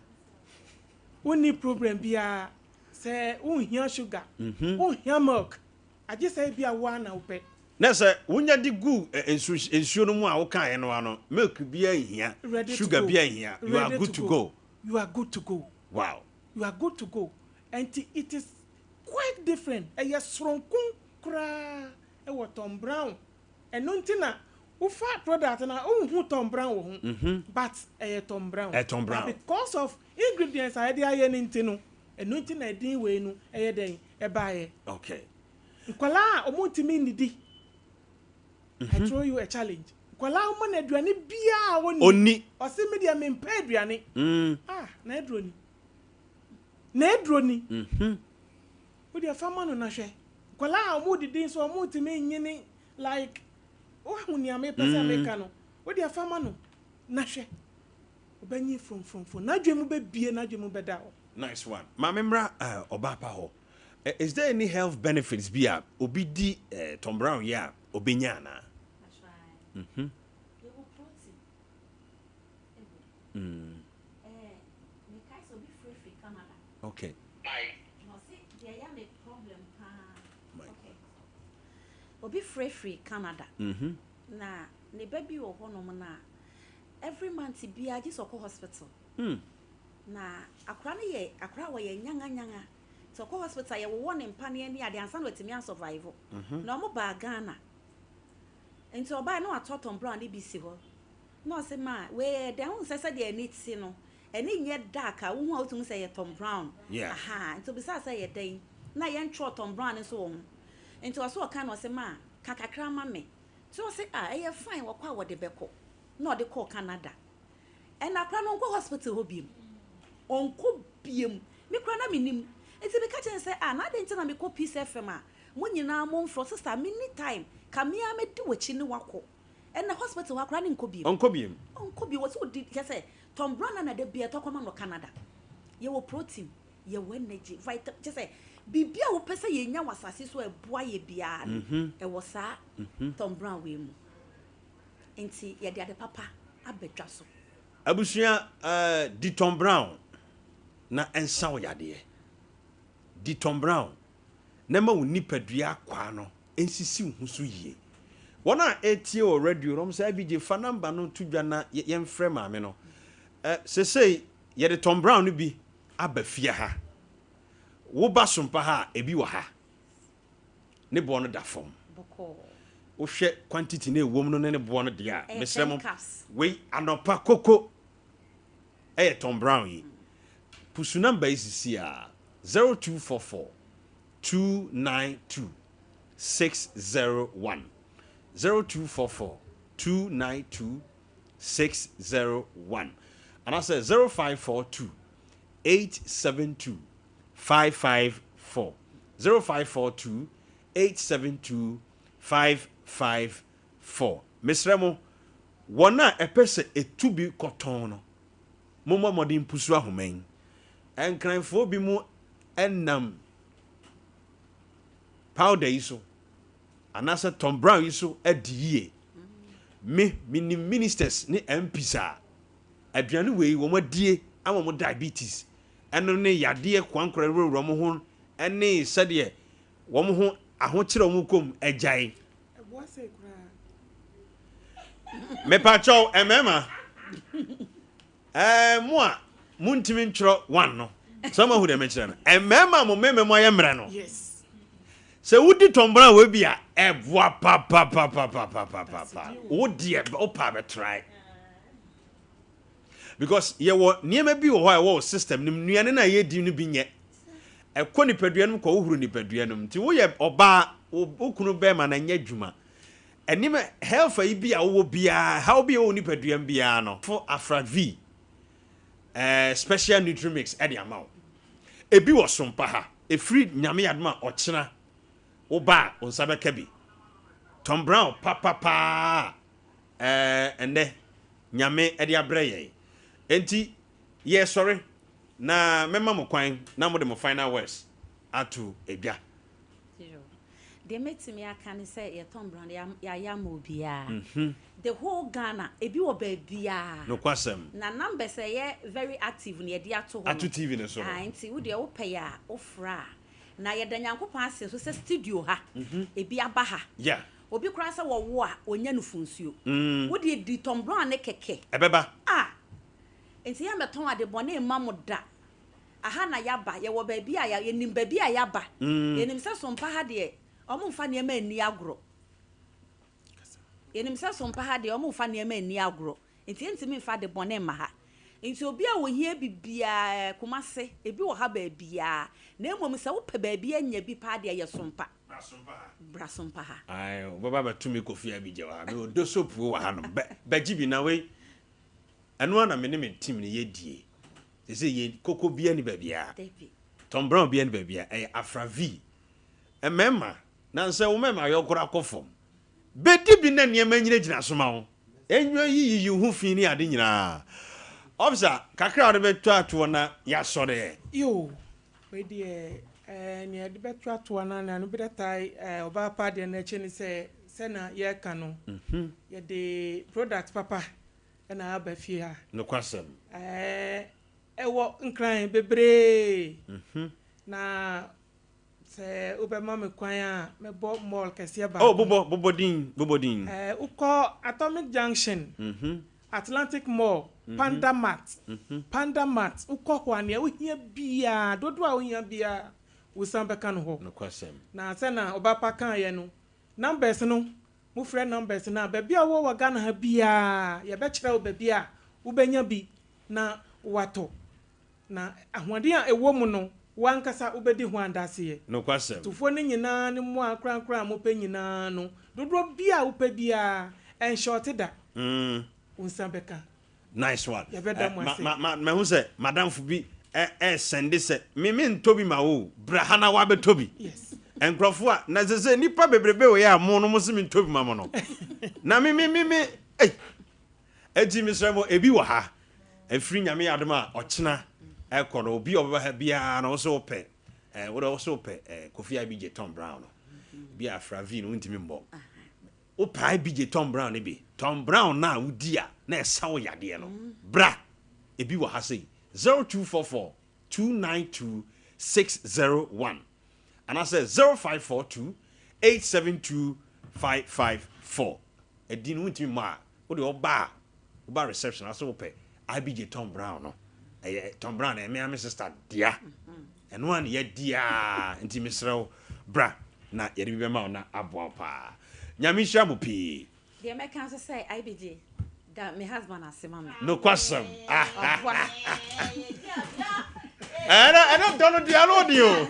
uni problem bia se unhia sugar unhia milk aje say bia wa na upe na se wonya di gu ensuo no mu a uka ye no ano milk bia nhia sugar bia nhia you are good to go you are good to go wow you are good to go and it is quite different yes sronkun kra ewo Tom Brown enuntina ufa product na unhu Tom Brown wo hu but Tom Brown because of ingredients I dey aye nintino enuntina edin we nu den e baaye okay kwala omuntimi nidi I throw you a challenge kwala mo na aduane bia oni ose media me mpa aduane na edroni wo dia fama no na hwe kwala omudidi so omuntimi nyini like ohuni ame pesa meka no wo dia fama no na hwe obanyi from na dwemu be bie na dwemu be da. Nice one ma memra obapa ho is there any health benefits bia obi di Tom Brown ya obenya na that's right you will protein me kai so be free Canada okay no see there ya me problem okay obi free Canada na ne baby wo ho no na every month bia ji so ko hospital na akra ne ye akra wo ye nyanga so ko hospital ye wo ne mpane ni ade ansa no atimi survive na omo ba Ghana enti oba na wato Tom Brown ne bi si ho no se ma we de hu se de ani ti no eni nye dark a wo hu autum se ye Tom Brown enti bi sa ye den na ye ntro Tom Brown so wo enti wo so ka no se ma kakakra ma me so se ye fine wo kwa wo de beko na de call Canada and akra no nko hospital ho biem onko biem me kra na minim enti be ka chen say na de ntina me ko Peace FM a mo nyina mo mfro sister many time kamia me di wachi ni wako and na hospital wa kra ni nko biem onko biem wo so di say Tom Brown na de bia to koma no Canada ye wo protein ye wo energy vitamin just say bibia wo pese ye nya wasase so eboa ye bia e wo sa Tom Brown we mu enti ye de papa abedwa so abusua di Tom Brown na ensa wo yade di Tom Brown na ma woni padua kwa no ensisi hu so yie wona etie o radio rom say bije fa number no tudwa na ye mfrɛ maame no sesei ye de Tom Brown no bi abafia ha wo ba Sompa ha ebi wa ha ne bo no da fom wo hwɛ quantity na ewom no ne bo no de a mesrem we anopa koko Tom Brown yi pusu number is here 0244 292 601 0244 292 601 and I said 0542 872 554 0542 872 554 Mesremo wona epese etubi koton no momo modin pusu ahomen enkranfo bi mu enam powder iso anasa Tom Brown iso adie me ministers ni MPs a aduane wei wo modie amamo diabetes eno ne yade kwankora roro mo ho ene sede wo mo ho ahokyere mo kom agyae me pacho emema Moi, Muntimin Tro, one no. Some who they mention. And Mamma, Mamma, my embrano. Yes. So, would the Tombra will be a papa. Would dear, oh, papa, try. Because ye were near me be a while system, Niana, ye didn't be yet. A quanipedianum called Runipedianum, to we have Oba, Okuno Beman and Yejuma. And name hell for be a will be a how be only Pedrian Biano for Afra V. Special Nutrimix at the amount. A be was Sompa, a free Nyami Adma or China. Oba on Sabakebi. Tom Brown, papa, and then Nyame Edia Breye. Enti, yes, sorry. Na memma mo kwan na mo de mo final words atu ebia. They made me a can say ya Tom Brown ya mobia. The whole Ghana ebi wo babia. No kwasem. Na numbers say very active near dia to ho. Atu TV ne so. Ah, enti wo de wo pay a ofra. Na ye da Nyankopon ase so say studio ha. Ebi aba ha. Yeah. Obi kura say wo a onya no funsuo. Wo de di Tom Brown ne keke. Ebeba. Ah. Enti ya meton ade bone mamu da. Aha na yaba ye wo ba bia ya yenim ba bia yaba. Yenim se Sompa ha de omo mfa ne ma ani agro. Yenim se Sompa ha de omo mfa ne ma ani agro. Enti me mfa de bone ma ha. Enti obi a wo hia bibia kumase ebi wo ha ba bia. Na emom se wo pe ba bia nya bi pa de ye Sompa. Bra Sompa ha. Ai baba ba tumi kofi abije wa. Me do sopu wa ha no. Ba jibi na we. Anu na me ne me team ne yedie. They say ye koko bia ni babia. Tom Brown bia ni babia. Afra V. Emema na nse wo mema yo kora kofom. Bedi bi na ne ma nyina gina soma wo. Enyo yi hu fi ni ade nyina. Officer, kakra de betu ato na ya sore. Yo. We de ne de betu ato na na no bi tai oba pa de na eche ni se na ye ka no. Ye de product papa na abafie ha. No kwasem. Ewo nkran bebre. Na se obema me kwan a me bo mall kese ba. Oh bobodin. Uko Atomic Junction. Atlantic Mall, Panda Mart. Uko kwa ne wo hia bia, dodo a wo hia bia, wo san beka no ho. No kwasem. Na se na obapa kan ye no. Numbers no, mo frɛ numbers na ba bia wo waga na ha bia, ye be kire wo ba bia, wo benya bi na wato. Na ahwade a ewo mu no wankasa ubedi ho andase no kwasem tufo ne nyina ne mu akran mo pe nyina no dodo bia wo pe bia en short da unsambeka nice one ma hu se madam fu bi send se me ntobi ma wo brahana wa be tobi yes enkrofo a na sese nipa bebrebe wo ya mo no mo se me ntobi ma mo no na me eji misremo ebi wo ha efri nyame adoma ochina ekoro obi oba ha bia na so pe wo do so pe Kofi Abije Tom Brown no bia Afra V no ntimi mbo o pa Abije Tom Brown ne bi Tom Brown na wudi a na esa wo yade no bra ebi wo ha sei 0244 292 601 and I say 0542 872 554 edi no ntimi ma wo de oba reception aso pe Abije Tom Brown no Tom Brown and my sister dia and one ye dia nti misrew bra na ye be ma na aboa pa nyame hia mo pi the Americans say IBJ that my husband asema me no question I don't Donald you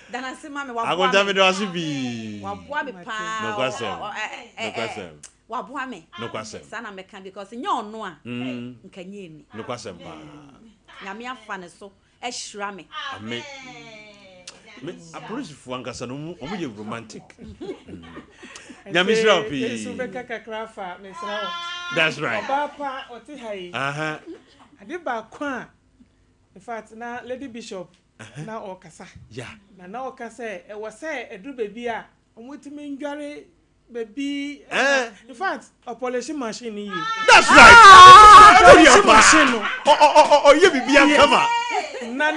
dan asema me wa go tell me do asibi wa boa me pa no question waboa me no kwasem sana meka because nya ono a nkanye ni no kwasem pa nyame afa ne so ehira me amen me approach fu ankasa no omo je romantic nyame hira pi Yesu beka kakra fa me sra that's right papa oti hai ade ba kwa in fact na Lady Bishop na okasa yeah na okasa e wo se edu baby a omutimi ndware baby in fact a polishing machine here that's right polishing machine oh you be come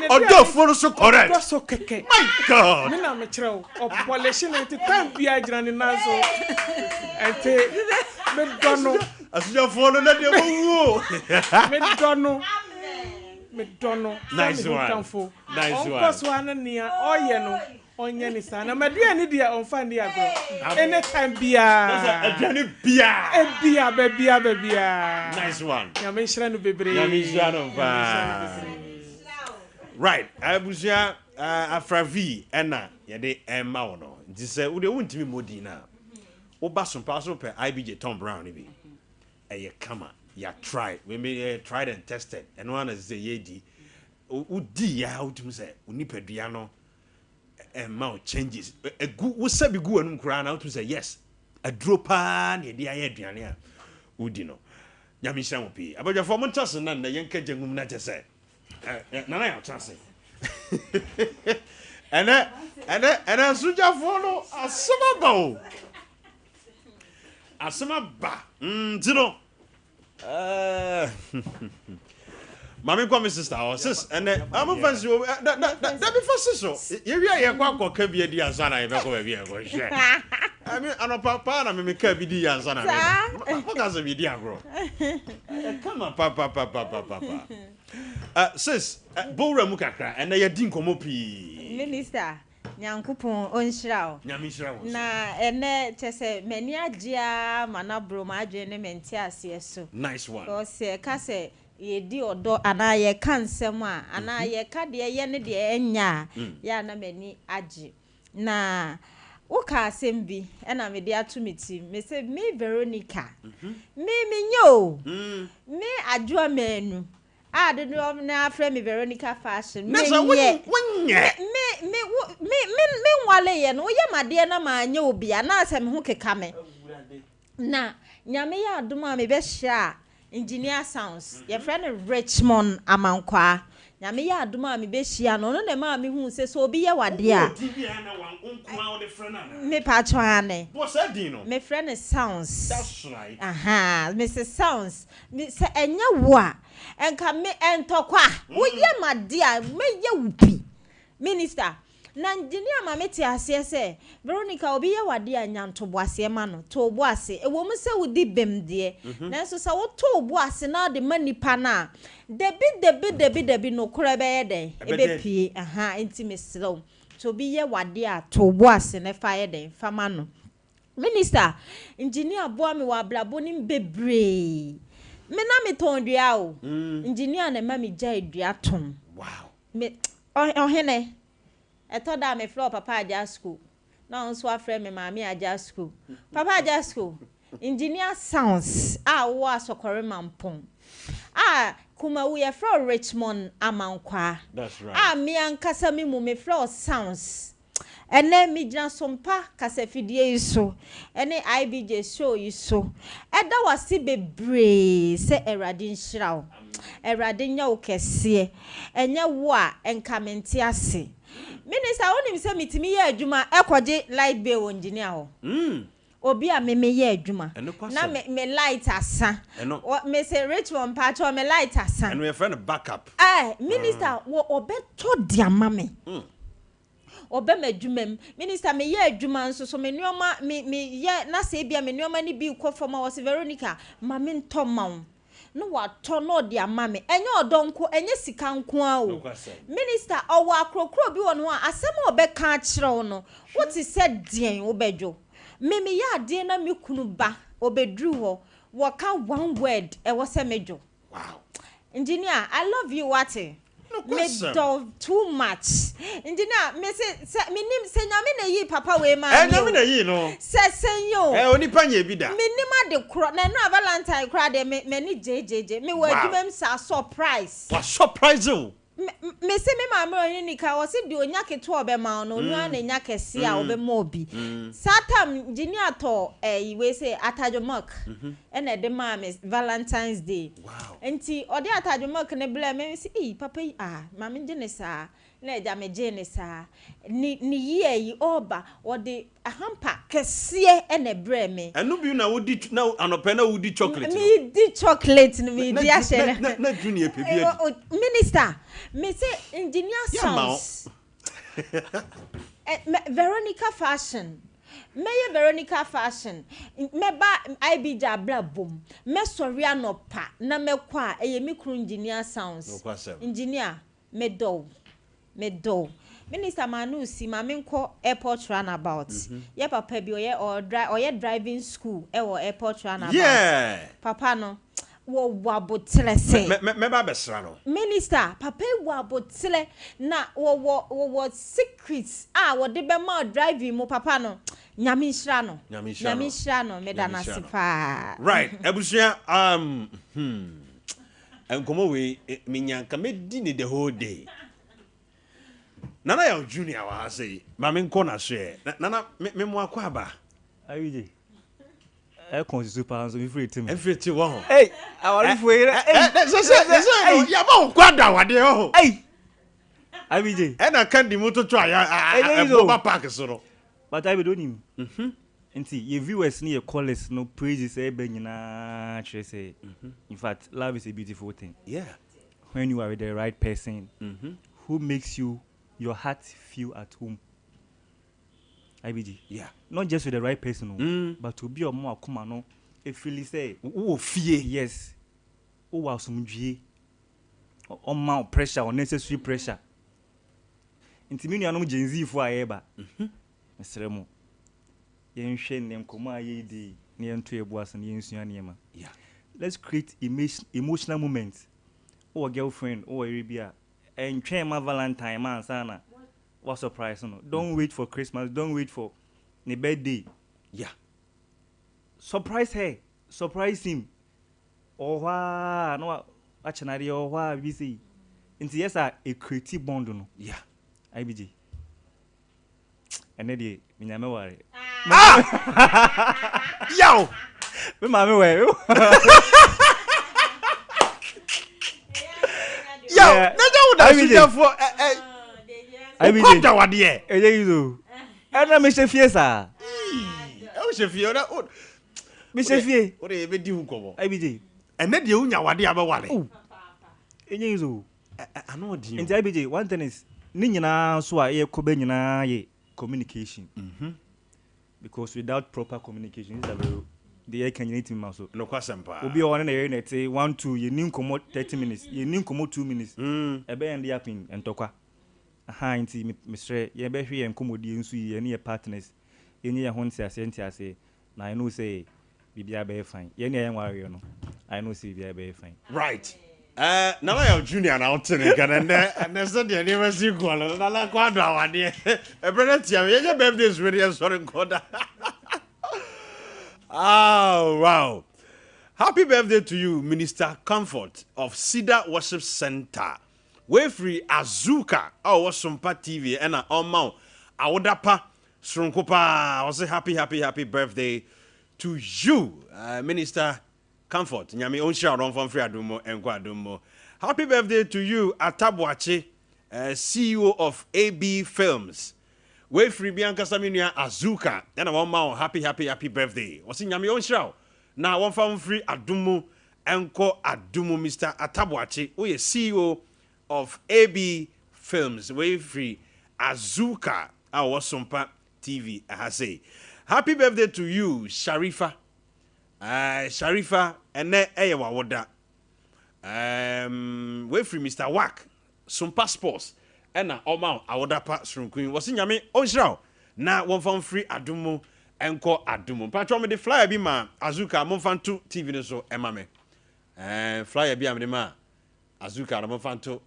odo foro so correct odo so keke my god me na me kire o polishing it time bia gira ni nazo ente Asujafoɔ na de wo. Me dono. Nice one. Onko so anania oye no onye ni sa na madua ni dia onfa ndi agro. Anytime bia. Aduane bia. Bia. Nice one. Ya me hira no bebre. Right. Abusia afravi ena ye de emma wo no. Nti se wo de wontimi modi na. Wo ba Sompa so pe IBJ Tom Brown ni bi. Eye kama. Ya tried. We may tried and tested. And one is say yedi. Udi ya utum say unipadua no mouth changes. A good wo sabi gu anum kra na utum say yes. A dropa na dia ya aduane a udi no. Nyame hia mo pi. Abadwa fo mo ntase na yenka jangum na tese. Na na ya tase. Ana suja fo no asema ba o. Asema ba. Tino. Mami kwa mi sister or sis and I'm fancy that be for sister you hear kwa ka bi di ansa na ye be ko ba bi e ko hwe I mean papa na me ka bi di ansa na me what can say bi di agro come on papa sis bowra mu kakra and ya di nkomo pi minister Nyankopon onhyira na ene chese mani agia manabro ma adwe ne menti ase so nice one o se ka se ye di odo ana ye kansem a ana ye ka de ye ne de enya ya na mani agi na wo ka asem bi na me de atumiti me se me Veronica me nyo me adwo manu do no na afre me Veronica fashion me wale ye no ye made na ma anya obi na asem ho keka me na nyame ya adoma me be hia engineer sounds ye friend Richmond Amankwa nyame ya adoma me be hia no no na ma me hu se so obi ye wade a me pa twane boss adino me friend sounds that's right Mrs Sounds me se enya wo a enka me entokwa wo ye made a me ye wupi minister na engineer ma meti ase se Veronica obi ye wade anyanto boase ma no to boase e wo mu se wudi bemde na so sa wo to boase na de manipa na debi no kora be ye den e be pie enti me slow to bi ye wade a to boase ne fa ye den fa ma no minister engineer boa me wa blabo ni bebre me na me ton dua o engineer na ma me ja dua ton wow me ohene etoda me floor papa aja school na onso afre me mama aja school papa aja school engineer sounds wo asokore mampon kuma we ye from Richmond Amankwa that's right me ankasa me mu me floor sounds ene mi gina Sompa kasafidie iso ene IBJ show iso eda wasi bebre se erade nhirawo erade nya okese enye wo a enkamenti ase minister onim se mitimi ye adwuma ekoje light bill engineer ho obi a me ye adwuma na me light asa me say Richmond patch me light asa and we friend backup minister wo obeto diama me obe madwumam minister me ye adwuma nso so me nuoma me ye na se bia me nuoma ni bi kɔ fama wo se Veronica ma me ntomawo no wato no de ama me enye odonko enye sika nko a o minister owo akrokro bi wono a asem obeka a kire wo no what is said dien obedwo me ye ade na me kunu ba obedru ho woka one word e wo se medwo wow engineer I love you what me do too much engineer me say me nim say nyame na yi papa we ma nyame na yi no say senyo oni panye bi da me nim ade kro na no Valentine kro de me ni jejeje me wa adwumam sa surprise wa surprise o me say me ma me ni ka wo se de onya keto obema no onu na nya kese a obema obi satam engineer to we say atajomok na de ma me Valentine's Day wow enti ode atajomok ne bla me say papa ma me je ne sa na eja me je ne sa ni ye yi oba ode ahampa kese na bre me enu bi na wodi na anope na wodi chocolate me di chocolate no me di ahye na junior pe bi minister me say engineer sounds Veronica fashion Meye Veronica fashion. Meba IBJ bla boom. Me soria no pa. Na me kwa eye mi crew engineer sounds. Engineer me do. Minister Manu si maminko airport runabout. Ye papa bi oye driving school airport runabout. Yeah. Papa no wo wabotle se. Me ba besra no. Minister, papa wabotle na wo secrets wo de be ma driving mo papa no. Nyame nshira no me da na sifa. Right. Ebusua enkomo we minyanka me di ni the whole day. Nana ya junior wa say mama nko na hwe nana me mo akwa ba ayije consider pa so me free team everything wo hey awari fuere so ya ba kwada wade ho hey ayije e na kan di moto to aya Boba Park so no but I be do nim nti your viewers ni your callers no praises e be nyina chere say in fact love is a beautiful thing. Yeah, when you are with the right person who makes your heart feel at home. IBG. Yeah. Not just with the right person, but to be a more come no. If you say, oh, fear. Yes. Oh, wow, some G. Amount pressure, unnecessary pressure. Intimini anu Gen Z for eba. Mr. Mo. Yen shen nem koma ye di ni entu ebuas ni ensua niema. Yeah. Let's create emotional moments. Oh, a girlfriend, oh, a rebia. And train my Valentine man sana. What surprise no? Don't wait for Christmas, don't wait for the birthday. Yeah. Surprise her, surprise him. Oh wa no actually oh wa we say. Into yes a creative bond no. Yeah. IBG. And then me na me worry. Yo. Me mama worry. Yo, I mean, for I mean, what dear? And I'm Mr. Fiesa. Oh, Fiona, Mr. Fie, what a bit you go. IBJ. And then you know what the other one. I know what you IBJ. One thing is, Nina, so I hear communication. Because without proper communication, the air can eat him also. No question. Obi on na area say 1 2 you nim comot 30 minutes. You nim comot 2 minutes. Ebe end yapin entokwa. Aha nti Mr. Ye be hwe ye komodi ensu ye ne partners. Ye ne ye ho ntiase na I know say bibia be fine. Ye ne ye nware no. I know say bibia be fine. Right. Now I am junior now tene kan and so the never see go na la kwado awade. E brother tiam ye birthday is really sorry God. Oh, wow. Happy birthday to you, Minister Comfort of Cedar Worship Center. We free Azuka, our Sompa TV, and our Awodapa Srunkopa. I say happy birthday to you, Minister Comfort. Nyami onsha ron from free adumo and adumo. Happy birthday to you, Atabwache, CEO of AB Films. We free Bianca Saminia Azuka, and a 1 month happy birthday. Was in Yami on show. Now one found free Adumu Enko Adumu Mr. Atabwachi, who is CEO of AB Films. We free Azuka, our Sompa TV. I say, happy birthday to you, Sharifa. Sharifa, and then Ewa Wada. We free Mr. Wak, Sompa Sports. Ena oma awodapa srunkun wosi nyame onhiraw na wonfam free adumo enko adumo patro me de flyer bi ma Azuka monfanto TV ne so ema me flyer bi am de ma Azuka monfanto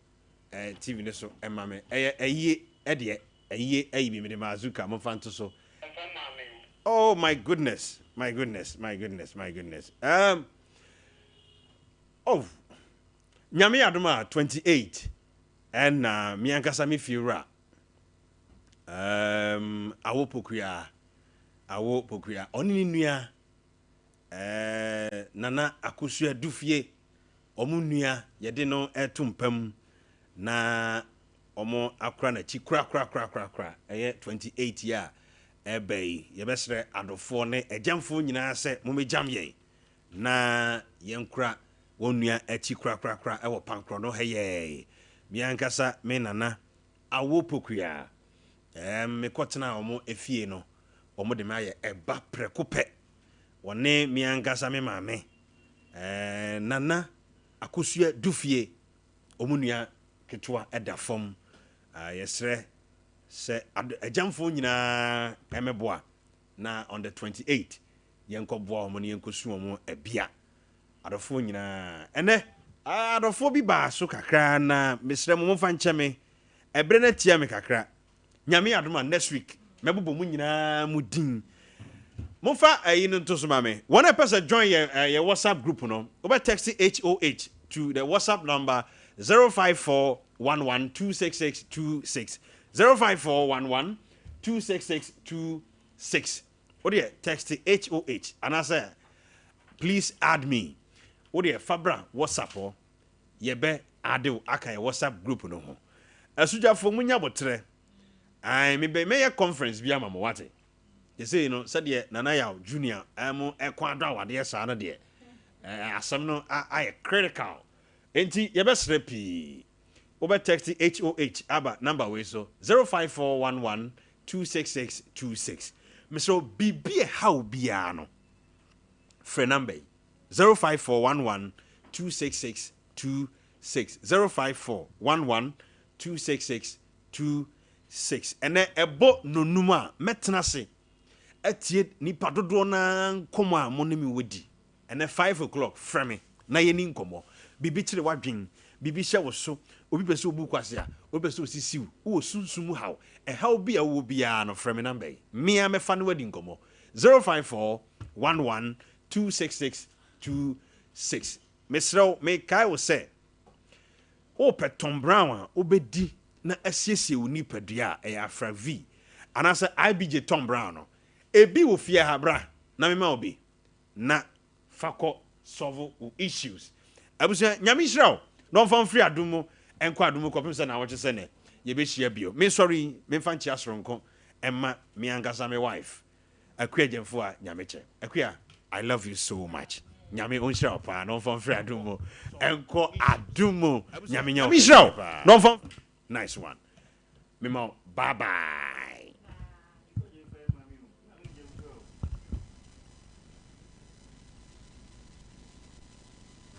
TV ne so ema me eye bi me de ma Azuka monfanto so. Oh my goodness. Oh nyame aduma 28 and miankasa mi fiura awo pokuya oni nua nana akosua dufie omu nua yede no etumpam na omo akra na chi kra 28 ya ebei yebesre adofo ne ejamfo nyina se momejam ye na yenkra wonua achi kra ewo pankro no heye miankasa me nana awo pokuya me kotena omo efie no omo de maye eba preko pe wone mi ankasa me maame nana akosua dufie omunua ketwa eda fom yesre se ajamfo nyina emeboa na on the 28 yenkoboa omo ne yenkosu omo ebia adofo nyina ene adofo bi ba so kakra na mesre mo mfa ncheme ebre na tia me kakra nyame adoma next week mebobo mu nyina mu din Mofa ayin to so mame. One person join your WhatsApp group no. Over text HOH to the WhatsApp number 05411266626. 05411266626. Odi text HOH and I say please add me. Odi Fabra WhatsApp o. Yebe ade aka WhatsApp group no ho. Asuja fo munya botre. Ai me be me conference bi ama mo wate. You say, said ye Nanaya Junior, I'm a quadra, dear son of dear. Some no, I critical. Ain't ye best repeat? Over text HOH, Abba number way so 05411266626. Mr. BB how biano. Friend number 05411266626. 05411266626. And then a boat no numa metnasi. Etie nipa dodo na nkomo a mo ne mi wodi ene 5 o'clock frame na ye ni nkomo bibi kire wadwen bibi hye wo so obi pese obu kwase a obi pese osisiw wo sunsum haw haw bi a wo bia no frame number me a me fa no wadi nkomo 05411266626 mesrew me kai wo se o peton brown a obedi na asiesie wo nipadua e afra v anase IBJ Tom Brown no ebi wo fie ha bra na me ma obi na fako solve issues abusia nyame hiraw no fam free adumo enko adumo kopim se na wo chese ne ye be hia bio me sorry me fa nchi asronko emma me angasa me wife akua gemfo a nyame che akua I love you so much nyame on hiraw pa no fam free adumo enko adumo nyame hiraw no fam nice one me ma bye bye